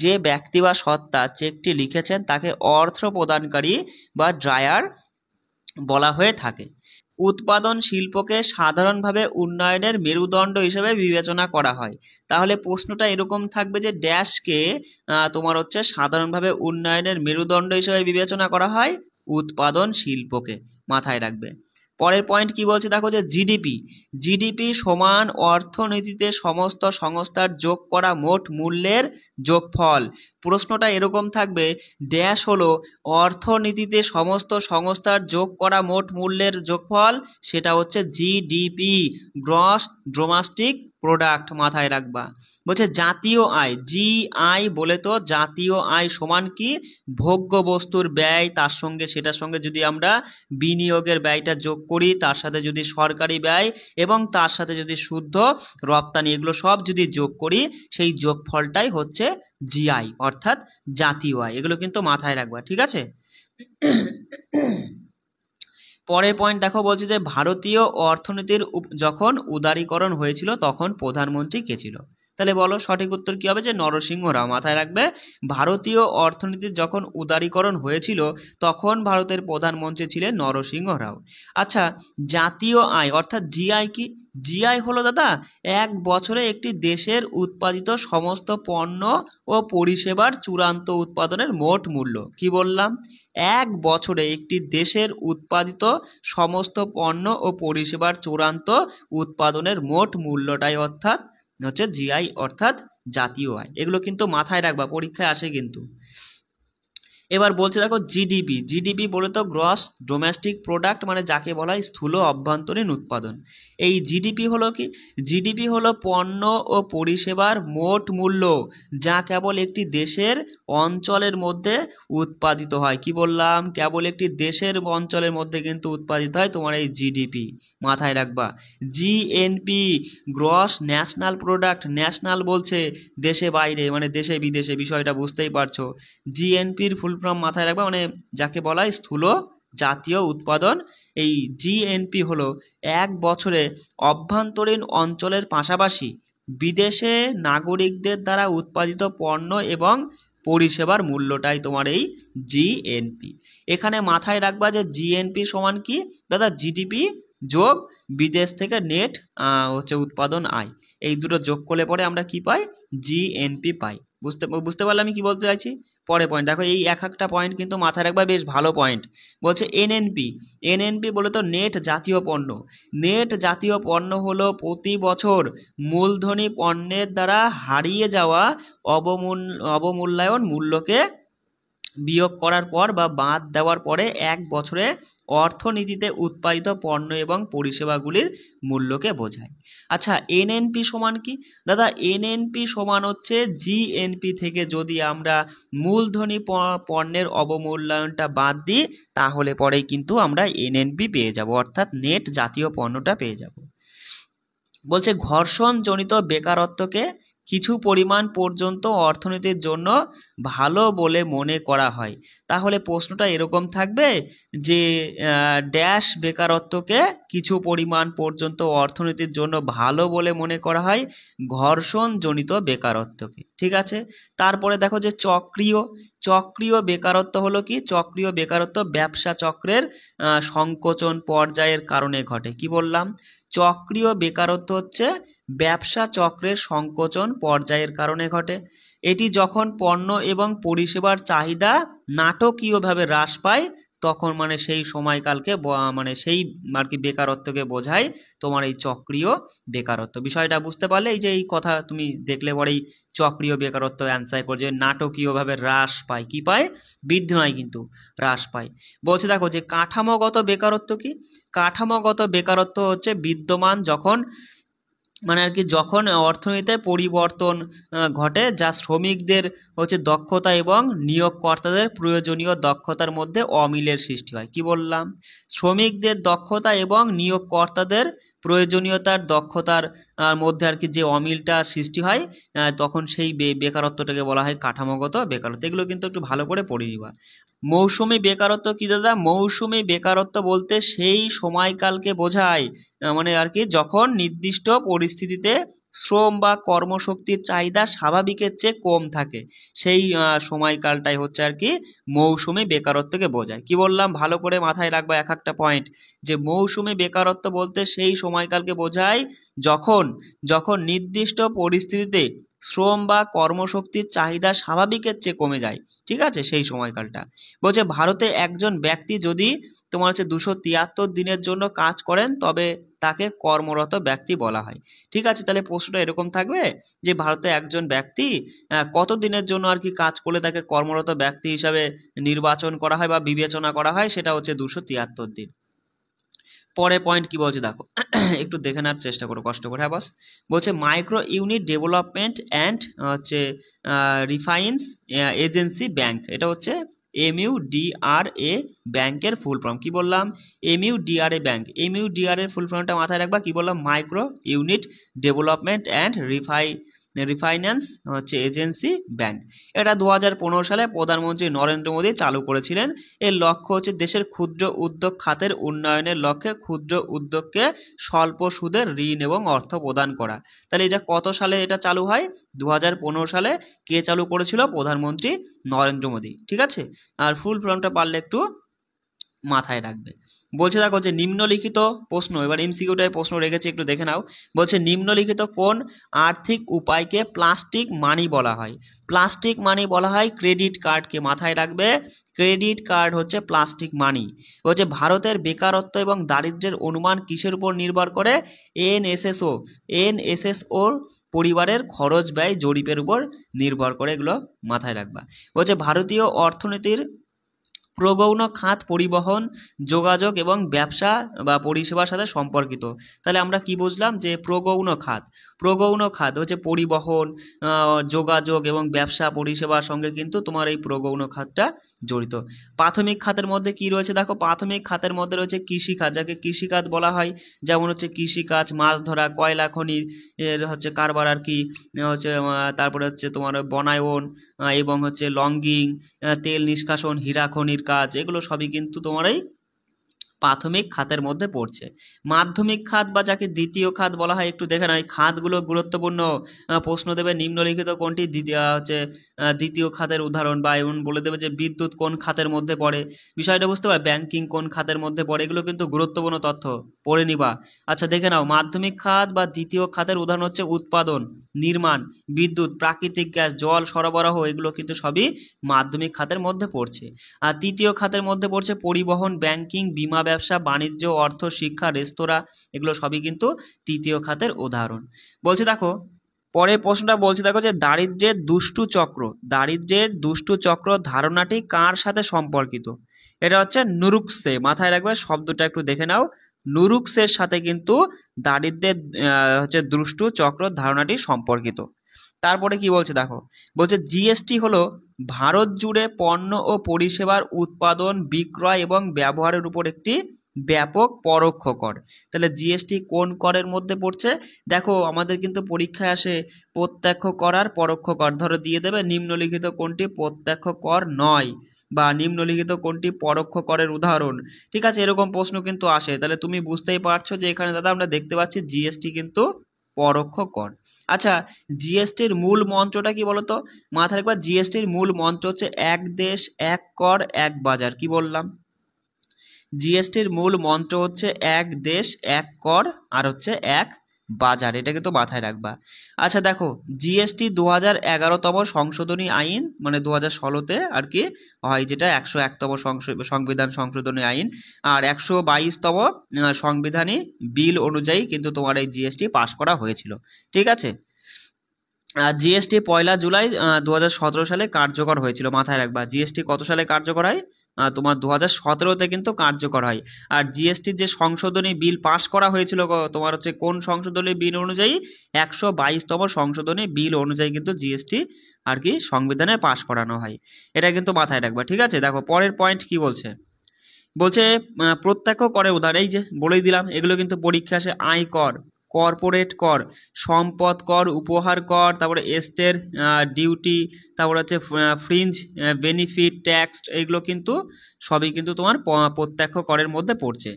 যে ব্যক্তি বা সত্তা চেকটি লিখেছেন তাকে অর্থ প্রদানকারী বা ড্রায়ার বলা হয়ে থাকে। উৎপাদন শিল্পকে সাধারণভাবে উন্নয়নের মেরুদণ্ড হিসেবে বিবেচনা করা হয়। তাহলে প্রশ্নটা এরকম থাকবে যে ড্যাশকে তোমার হচ্ছে সাধারণভাবে উন্নয়নের মেরুদণ্ড হিসেবে বিবেচনা করা হয়, উৎপাদন শিল্পকে, মাথায় রাখবে। পরের পয়েন্ট কি বলছে দেখো, যে জিডিপি সমান অর্থনীতিতে সমস্ত সংস্থার যোগ করা মোট মূল্যের যোগফল। প্রশ্নটা এরকম থাকবে, ড্যাশ হলো অর্থনীতিতে সমস্ত সংস্থার যোগ করা মোট মূল্যের যোগফল, সেটা হচ্ছে জিডিপি, গ্রস ডোমেস্টিক প্রোডাক্ট, মাথায় রাখবা। বলছে জাতীয় আয়, জিআই বলে তো জাতীয় আয় সমান কি? ভোগ্য বস্তুর ব্যয়, তার সঙ্গে সেটার সঙ্গে যদি আমরা বিনিয়োগের ব্যয়টা যোগ করি, তার সাথে যদি সরকারি ব্যয় এবং তার সাথে যদি শুদ্ধ রপ্তানি, এগুলো সব যদি যোগ করি, সেই যোগফলটাই হচ্ছে জিআই অর্থাৎ জাতীয় আয়। এগুলো কিন্তু মাথায় রাখবা, ঠিক আছে? পরের পয়েন্ট দেখো, বলছে যে ভারতীয় অর্থনীতির যখন উদারীকরণ হয়েছিল তখন প্রধানমন্ত্রী কে ছিল? তাহলে বলো সঠিক উত্তর কি হবে? যে নরসিংহ রাও। মাথায় রাখবে, ভারতীয় অর্থনীতির যখন উদারীকরণ হয়েছিল তখন ভারতের প্রধানমন্ত্রী ছিলেন নরসিংহ রাও। আচ্ছা, জাতীয় আয় অর্থাৎ জিআই কি? জিআই হলো দাদা এক বছরে একটি দেশের উৎপাদিত সমস্ত পণ্য ও পরিষেবার চূড়ান্ত উৎপাদনের মোট মূল্য। কি বললাম? এক বছরে একটি দেশের উৎপাদিত সমস্ত পণ্য ও পরিষেবার চূড়ান্ত উৎপাদনের মোট মূল্যটাই অর্থাৎ হচ্ছে জিআই অর্থাৎ জাতীয় আয়। এগুলো কিন্তু মাথায় রাখবা, পরীক্ষায় আসে কিন্তু। এবার বলছে দেখো জিডিপি বলে তো গ্রস ডোমেস্টিক প্রোডাক্ট, মানে যাকে বলা হয় স্থূল অভ্যন্তরীণ উৎপাদন। এই জিডিপি হলো কি? জিডিপি হলো পণ্য ও পরিষেবার মোট মূল্য যা কেবল একটি দেশের অঞ্চলের মধ্যে উৎপাদিত হয়। কি বললাম? কেবল একটি দেশের অঞ্চলের মধ্যে কিন্তু উৎপাদিত হয় তোমার এই জিডিপি, মাথায় রাখবা। GNP gross national product, national বলছে দেশে বাইরে, মানে দেশে বিদেশে, বিষয়টা বুঝতেই পারছো। জিএনপির ফুল ফর্ম মাথায় রাখবা, মানে যাকে বলা হয় স্থূল জাতীয় উৎপাদন। এই জিএনপি হলো এক বছরে অভ্যন্তরীণ অঞ্চলের পাশাপাশি বিদেশে নাগরিকদের দ্বারা উৎপাদিত পণ্য এবং পরিষেবার মূল্যটাই তোমার এই জিএনপি। এখানে মাথায় রাখবা যে জিএনপি সমান কি দাদা? জিডিপি যোগ বিদেশ থেকে নেট হচ্ছে উৎপাদন আয়, এই দুটো যোগ করলে পরে আমরা কি পাই? জিএনপি পাই। বুঝতে পারলে আমি কি বলতে চাইছি? পরে পয়েন্ট দেখো, এই এক একটা পয়েন্ট কিন্তু মাথায় রাখবা, বেশ ভালো পয়েন্ট। বলছে এনএনপি বলে তো নেট জাতীয় পণ্য। নেট জাতীয় পণ্য হলো প্রতি বছর মূলধনী পণ্যের দ্বারা হারিয়ে যাওয়া অবমূল্যায়ন মূল্যকে বিয়োগ করার পর বা বাদ দেওয়ার পরে এক বছরে অর্থনীতিতে উৎপাদিত পণ্য এবং পরিষেবাগুলির মূল্যকে বোঝায়। আচ্ছা, এনএনপি সমান কি দাদা? এনএনপি সমান হচ্ছে জিএনপি থেকে যদি আমরা মূলধনী পণ্যের অবমূল্যায়নটা বাদ দিই তাহলে পরেই কিন্তু আমরা এনএনপি পেয়ে যাব, অর্থাৎ নেট জাতীয় পণ্যটা পেয়ে যাব। বলছে ঘর্ষণজনিত বেকারত্বকে কিছু পরিমাণ পর্যন্ত অর্থনীতির জন্য ভালো বলে মনে করা হয়। তাহলে প্রশ্নটা এরকম থাকবে যে ড্যাশ বেকারত্বকে কিছু পরিমাণ পর্যন্ত অর্থনীতির জন্য ভালো বলে মনে করা হয়? ঘর্ষণজনিত বেকারত্বকে, ঠিক আছে। তারপরে দেখো যে চক্রীয় বেকারত্ব হলো কি? চক্রীয় বেকারত্ব ব্যবসা চক্রের সংকোচন পর্যায়ের কারণে ঘটে। কি বললাম? চক্রীয় বেকারত্ব হচ্ছে ব্যবসা চক্রের সংকোচন পর্যায়ের কারণে ঘটে। এটি যখন পণ্য এবং পরিষেবার চাহিদা নাটকীয়ভাবে হ্রাস পায় তখন মানে সেই সময়কালকে মানে সেই আর কি বেকারত্বকে বোঝায় তোমার এই চক্রীয় বেকারত্ব। বিষয়টা বুঝতে পারলে এই যে এই কথা তুমি দেখলে পরেই চক্রীয় বেকারত্ব অ্যান্সার করে, যে নাটকীয়ভাবে হ্রাস পায়। কি পায়? বৃদ্ধি নয় কিন্তু হ্রাস পায়। বলছে দেখো যে কাঠামোগত বেকারত্ব কি? কাঠামোগত বেকারত্ব হচ্ছে বিদ্যমান যখন মানে আর কি যখন অর্থনীতিতে পরিবর্তন ঘটে যা শ্রমিকদের হচ্ছে দক্ষতা এবং নিয়োগকর্তাদের প্রয়োজনীয় দক্ষতার মধ্যে অমিলের সৃষ্টি হয়। কি বললাম? শ্রমিকদের দক্ষতা এবং নিয়োগকর্তাদের প্রয়োজনীয়তার দক্ষতার মধ্যে আর কি যে অমিলটা সৃষ্টি হয়, তখন সেই বেকারত্বটাকে বলা হয় কাঠামোগত বেকারত্ব। এগুলো কিন্তু একটু ভালো করে পড়ে নিবা। মৌসুমী বেকারত্ব কি দাদা? মৌসুমী বেকারত্ব বলতে সেই সময়কালকে বোঝায়, মানে আর কি যখন নির্দিষ্ট পরিস্থিতিতে শ্রম বা কর্মশক্তির চাহিদা স্বাভাবিকের চেয়ে কম থাকে, সেই সময়কালটাই হচ্ছে আর কি মৌসুমী বেকারত্বকে বোঝায়। কি বললাম? ভালো করে মাথায় রাখবা এক একটা পয়েন্ট, যে মৌসুমী বেকারত্ব বলতে সেই সময়কালকে বোঝায় যখন যখন নির্দিষ্ট পরিস্থিতিতে শ্রম বা কর্মশক্তির চাহিদা স্বাভাবিকের চেয়ে কমে যায়। ঠিক আছে, সেই সময়কালটা বলছে ভারতে একজন ব্যক্তি যদি তোমার হচ্ছে 273 দিনের জন্য কাজ করেন তবে তাকে কর্মরত ব্যক্তি বলা হয়। ঠিক আছে, তাহলে প্রশ্নটা এরকম থাকবে যে ভারতে একজন ব্যক্তি কত দিনের জন্য আর কি কাজ করলে তাকে কর্মরত ব্যক্তি হিসাবে নির্বাচন করা হয় বা বিবেচনা করা হয়, সেটা হচ্ছে 273 দিন। পরের পয়েন্ট কি বলছে দেখো, একটু দেখে নেওয়ার চেষ্টা করো কষ্ট করে। হ্যাঁ বস, বলছে মাইক্রো ইউনিট ডেভেলপমেন্ট অ্যান্ড হচ্ছে রিফাইন্স এজেন্সি ব্যাংক, এটা হচ্ছে MUDRA ব্যাংকের ফুল ফর্ম। কি বললাম? MUDRA bank. MUDRA এর ফুল ফর্মটা মাথায় রাখবা। কি বললাম? Micro unit development and refinance হচ্ছে এজেন্সি ব্যাংক। এটা 2015 সালে প্রধানমন্ত্রী নরেন্দ্র মোদী চালু করেছিলেন। এর লক্ষ্য হচ্ছে দেশের ক্ষুদ্র উদ্যোগ খাতের উন্নয়নের লক্ষ্যে ক্ষুদ্র উদ্যোগকে স্বল্প সুদের ঋণ এবং অর্থ প্রদান করা। তাহলে এটা কত সালে এটা চালু হয়? 2015 সালে। কে চালু করেছিল? প্রধানমন্ত্রী নরেন্দ্র মোদী। ঠিক আছে, আর ফুল ফর্মটা পারলে একটু মাথায় রাখবে। বলছে দেখো যে নিম্নলিখিত প্রশ্ন, এবার MCQটায় প্রশ্ন রেখেছে, একটু দেখে নাও। বলছে নিম্নলিখিত কোন আর্থিক উপায়কে প্লাস্টিক মানি বলা হয়? প্লাস্টিক মানি বলা হয় ক্রেডিট কার্ডকে। মাথায় রাখবে, ক্রেডিট কার্ড হচ্ছে প্লাস্টিক মানি। বলছে ভারতের বেকারত্ব এবং দারিদ্র্যের অনুমান কিসের উপর নির্ভর করে? এনএসএসও পরিবারের খরচ ব্যয় জরিপের উপর নির্ভর করে। এগুলো মাথায় রাখবা। বলছে ভারতীয় অর্থনীতির প্রগৌণ খাত পরিবহন, যোগাযোগ এবং ব্যবসা বা পরিষেবার সাথে সম্পর্কিত। তাহলে আমরা কি বুঝলাম? যে প্রগৌণ খাত হচ্ছে পরিবহন, যোগাযোগ এবং ব্যবসা পরিষেবার সঙ্গে কিন্তু তোমার এই প্রগৌণ খাতটা জড়িত। প্রাথমিক খাতের মধ্যে কি রয়েছে দেখো, প্রাথমিক খাতের মধ্যে রয়েছে কৃষিখাত, যাকে কৃষিখাত বলা হয়। যেমন হচ্ছে কৃষিকাজ, মাছ ধরা, কয়লা খনির এর হচ্ছে কারবার আর কি হচ্ছে, তারপরে হচ্ছে তোমার বনায়ন এবং হচ্ছে লঙ্গিং, তেল নিষ্কাশন, হীরা খনির কাজ, এগুলো সবই কিন্তু তোমার এই প্রাথমিক খাতের মধ্যে পড়ছে। মাধ্যমিক খাত বা যাকে দ্বিতীয় খাত বলা হয়, একটু দেখে নাও এই খাতগুলো গুরুত্বপূর্ণ। প্রশ্ন দেবে নিম্নলিখিত কোনটি দ্বিতীয় খাতের উদাহরণ, বা এমন বলে দেবে যে বিদ্যুৎ কোন খাতের মধ্যে পড়ে। বিষয়টা বুঝতে পারবে? ব্যাংকিং কোন খাতের মধ্যে পড়ে, এগুলো কিন্তু গুরুত্বপূর্ণ তথ্য, পড়ে নিবা। আচ্ছা দেখে নাও, মাধ্যমিক খাত বা দ্বিতীয় খাতের উদাহরণ হচ্ছে উৎপাদন, নির্মাণ, বিদ্যুৎ, প্রাকৃতিক গ্যাস, জল সরবরাহ, এগুলো কিন্তু সবই মাধ্যমিক খাতের মধ্যে পড়ছে। আর তৃতীয় খাতের মধ্যে পড়ছে পরিবহন, ব্যাংকিং, বীমা ব্যবসা, বাণিজ্য, অর্থ, শিক্ষা, রেস্তোরাঁ, এগুলো সবই কিন্তু তৃতীয় খাতের উদাহরণ। বলছে দেখো পরের প্রশ্নটা, বলছে দেখো যে দারিদ্র্যের দুষ্টু চক্র ধারণাটি কার সাথে সম্পর্কিত? এটা হচ্ছে নুরুকসে। মাথায় রাখবে, শব্দটা একটু দেখে নাও। নুরুকসের সাথে কিন্তু দারিদ্র্যের হচ্ছে দুষ্টু চক্র ধারণাটি সম্পর্কিত। তারপরে কি বলছে দেখো, বলছে জিএসটি হলো ভারত জুড়ে পণ্য ও পরিষেবার উৎপাদন, বিক্রয় এবং ব্যবহারের উপর একটি ব্যাপক পরোক্ষ কর। তাহলে জিএসটি কোন করের মধ্যে পড়ছে? দেখো আমাদের কিন্তু পরীক্ষায় আসে প্রত্যক্ষ কর আর পরোক্ষ কর। ধরো দিয়ে দেবে নিম্নলিখিত কোনটি প্রত্যক্ষ কর নয়, বা নিম্নলিখিত কোনটি পরোক্ষ করের উদাহরণ। ঠিক আছে, এরকম প্রশ্ন কিন্তু আসে। তাহলে তুমি বুঝতেই পারছো যে এখানে দাদা আমরা দেখতে পাচ্ছি জিএসটি কিন্তু পরোক্ষ কর। আচ্ছা, জিএসটির মূল মন্ত্রটা কি বলতো? মাথায় রাখবা, জিএসটির মূল মন্ত্র হচ্ছে এক দেশ এক কর এক বাজার। কি বললাম? জিএসটির মূল মন্ত্র হচ্ছে এক দেশ এক কর আর হচ্ছে এক বাজার, এটা কিন্তু মাথায় রাখবা। আচ্ছা দেখো, জিএসটি 2011তম সংশোধনী আইন, মানে 2016তে আর কি হয়, যেটা 101তম সংবিধান সংশোধনী আইন আর 122তম সংবিধানী বিল অনুযায়ী কিন্তু তোমার এই জিএসটি পাশ করা হয়েছিল। ঠিক আছে, জিএসটি 1 জুলাই 2017 সালে কার্যকর হয়েছিল, মাথায় রাখবা। জিএসটি কত সালে কার্যকর হয়? তোমার 2017-তে কিন্তু কার্যকর হয়। আর জিএসটির যে সংশোধনী বিল পাশ করা হয়েছিল তোমার হচ্ছে কোন সংশোধনী বিল অনুযায়ী? 122তম সংশোধনী বিল অনুযায়ী কিন্তু জিএসটি আর কি সংবিধানে পাশ করানো হয়। এটা কিন্তু মাথায় রাখবা, ঠিক আছে। দেখো পরের পয়েন্ট কি বলছে। বলছে প্রত্যক্ষ করের উদাহরণ, এই যে বলেই দিলাম, এগুলো কিন্তু পরীক্ষা আসে। আয়কর, কর্পোরেট কর, সম্পদ কর, উপহার কর, তারপরে এস্টের ডিউটি, তারপরে হচ্ছে ফ্রিঞ্জ বেনিফিট ট্যাক্স, এগুলো কিন্তু সবই কিন্তু তোমার প্রত্যক্ষ করের মধ্যে পড়ছে।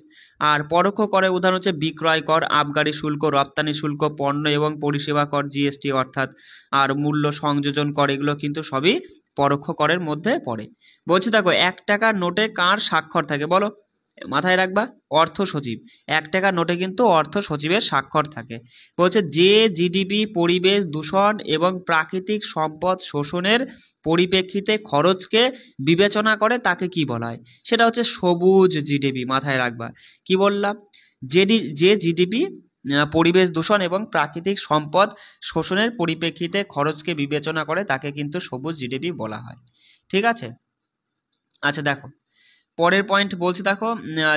আর পরোক্ষ করের উদাহরণ হচ্ছে বিক্রয় কর, আবগারি শুল্ক, রপ্তানি শুল্ক, পণ্য এবং পরিষেবা কর জিএসটি অর্থাৎ, আর মূল্য সংযোজন কর, এগুলো কিন্তু সবই পরোক্ষ করের মধ্যে পড়ে। বলছি দেখো 1 টাকার নোটে কার স্বাক্ষর থাকে বলো? মাথায় রাখবা, অর্থ সচিব। 1 টাকার নোটে কিন্তু অর্থ সচিবের স্বাক্ষর থাকে। বলছে যে জিডিপি পরিবেশ দূষণ এবং প্রাকৃতিক সম্পদ শোষণের পরিপ্রেক্ষিতে খরচকে বিবেচনা করে তাকে কি বলা হয়? সেটা হচ্ছে সবুজ জিডিপি, মাথায় রাখবা। কি বললাম? যে জিডিপি পরিবেশ দূষণ এবং প্রাকৃতিক সম্পদ শোষণের পরিপ্রেক্ষিতে খরচকে বিবেচনা করে তাকে কিন্তু সবুজ জিডিপি বলা হয়, ঠিক আছে। আচ্ছা দেখো পরের পয়েন্ট বলছি, দেখো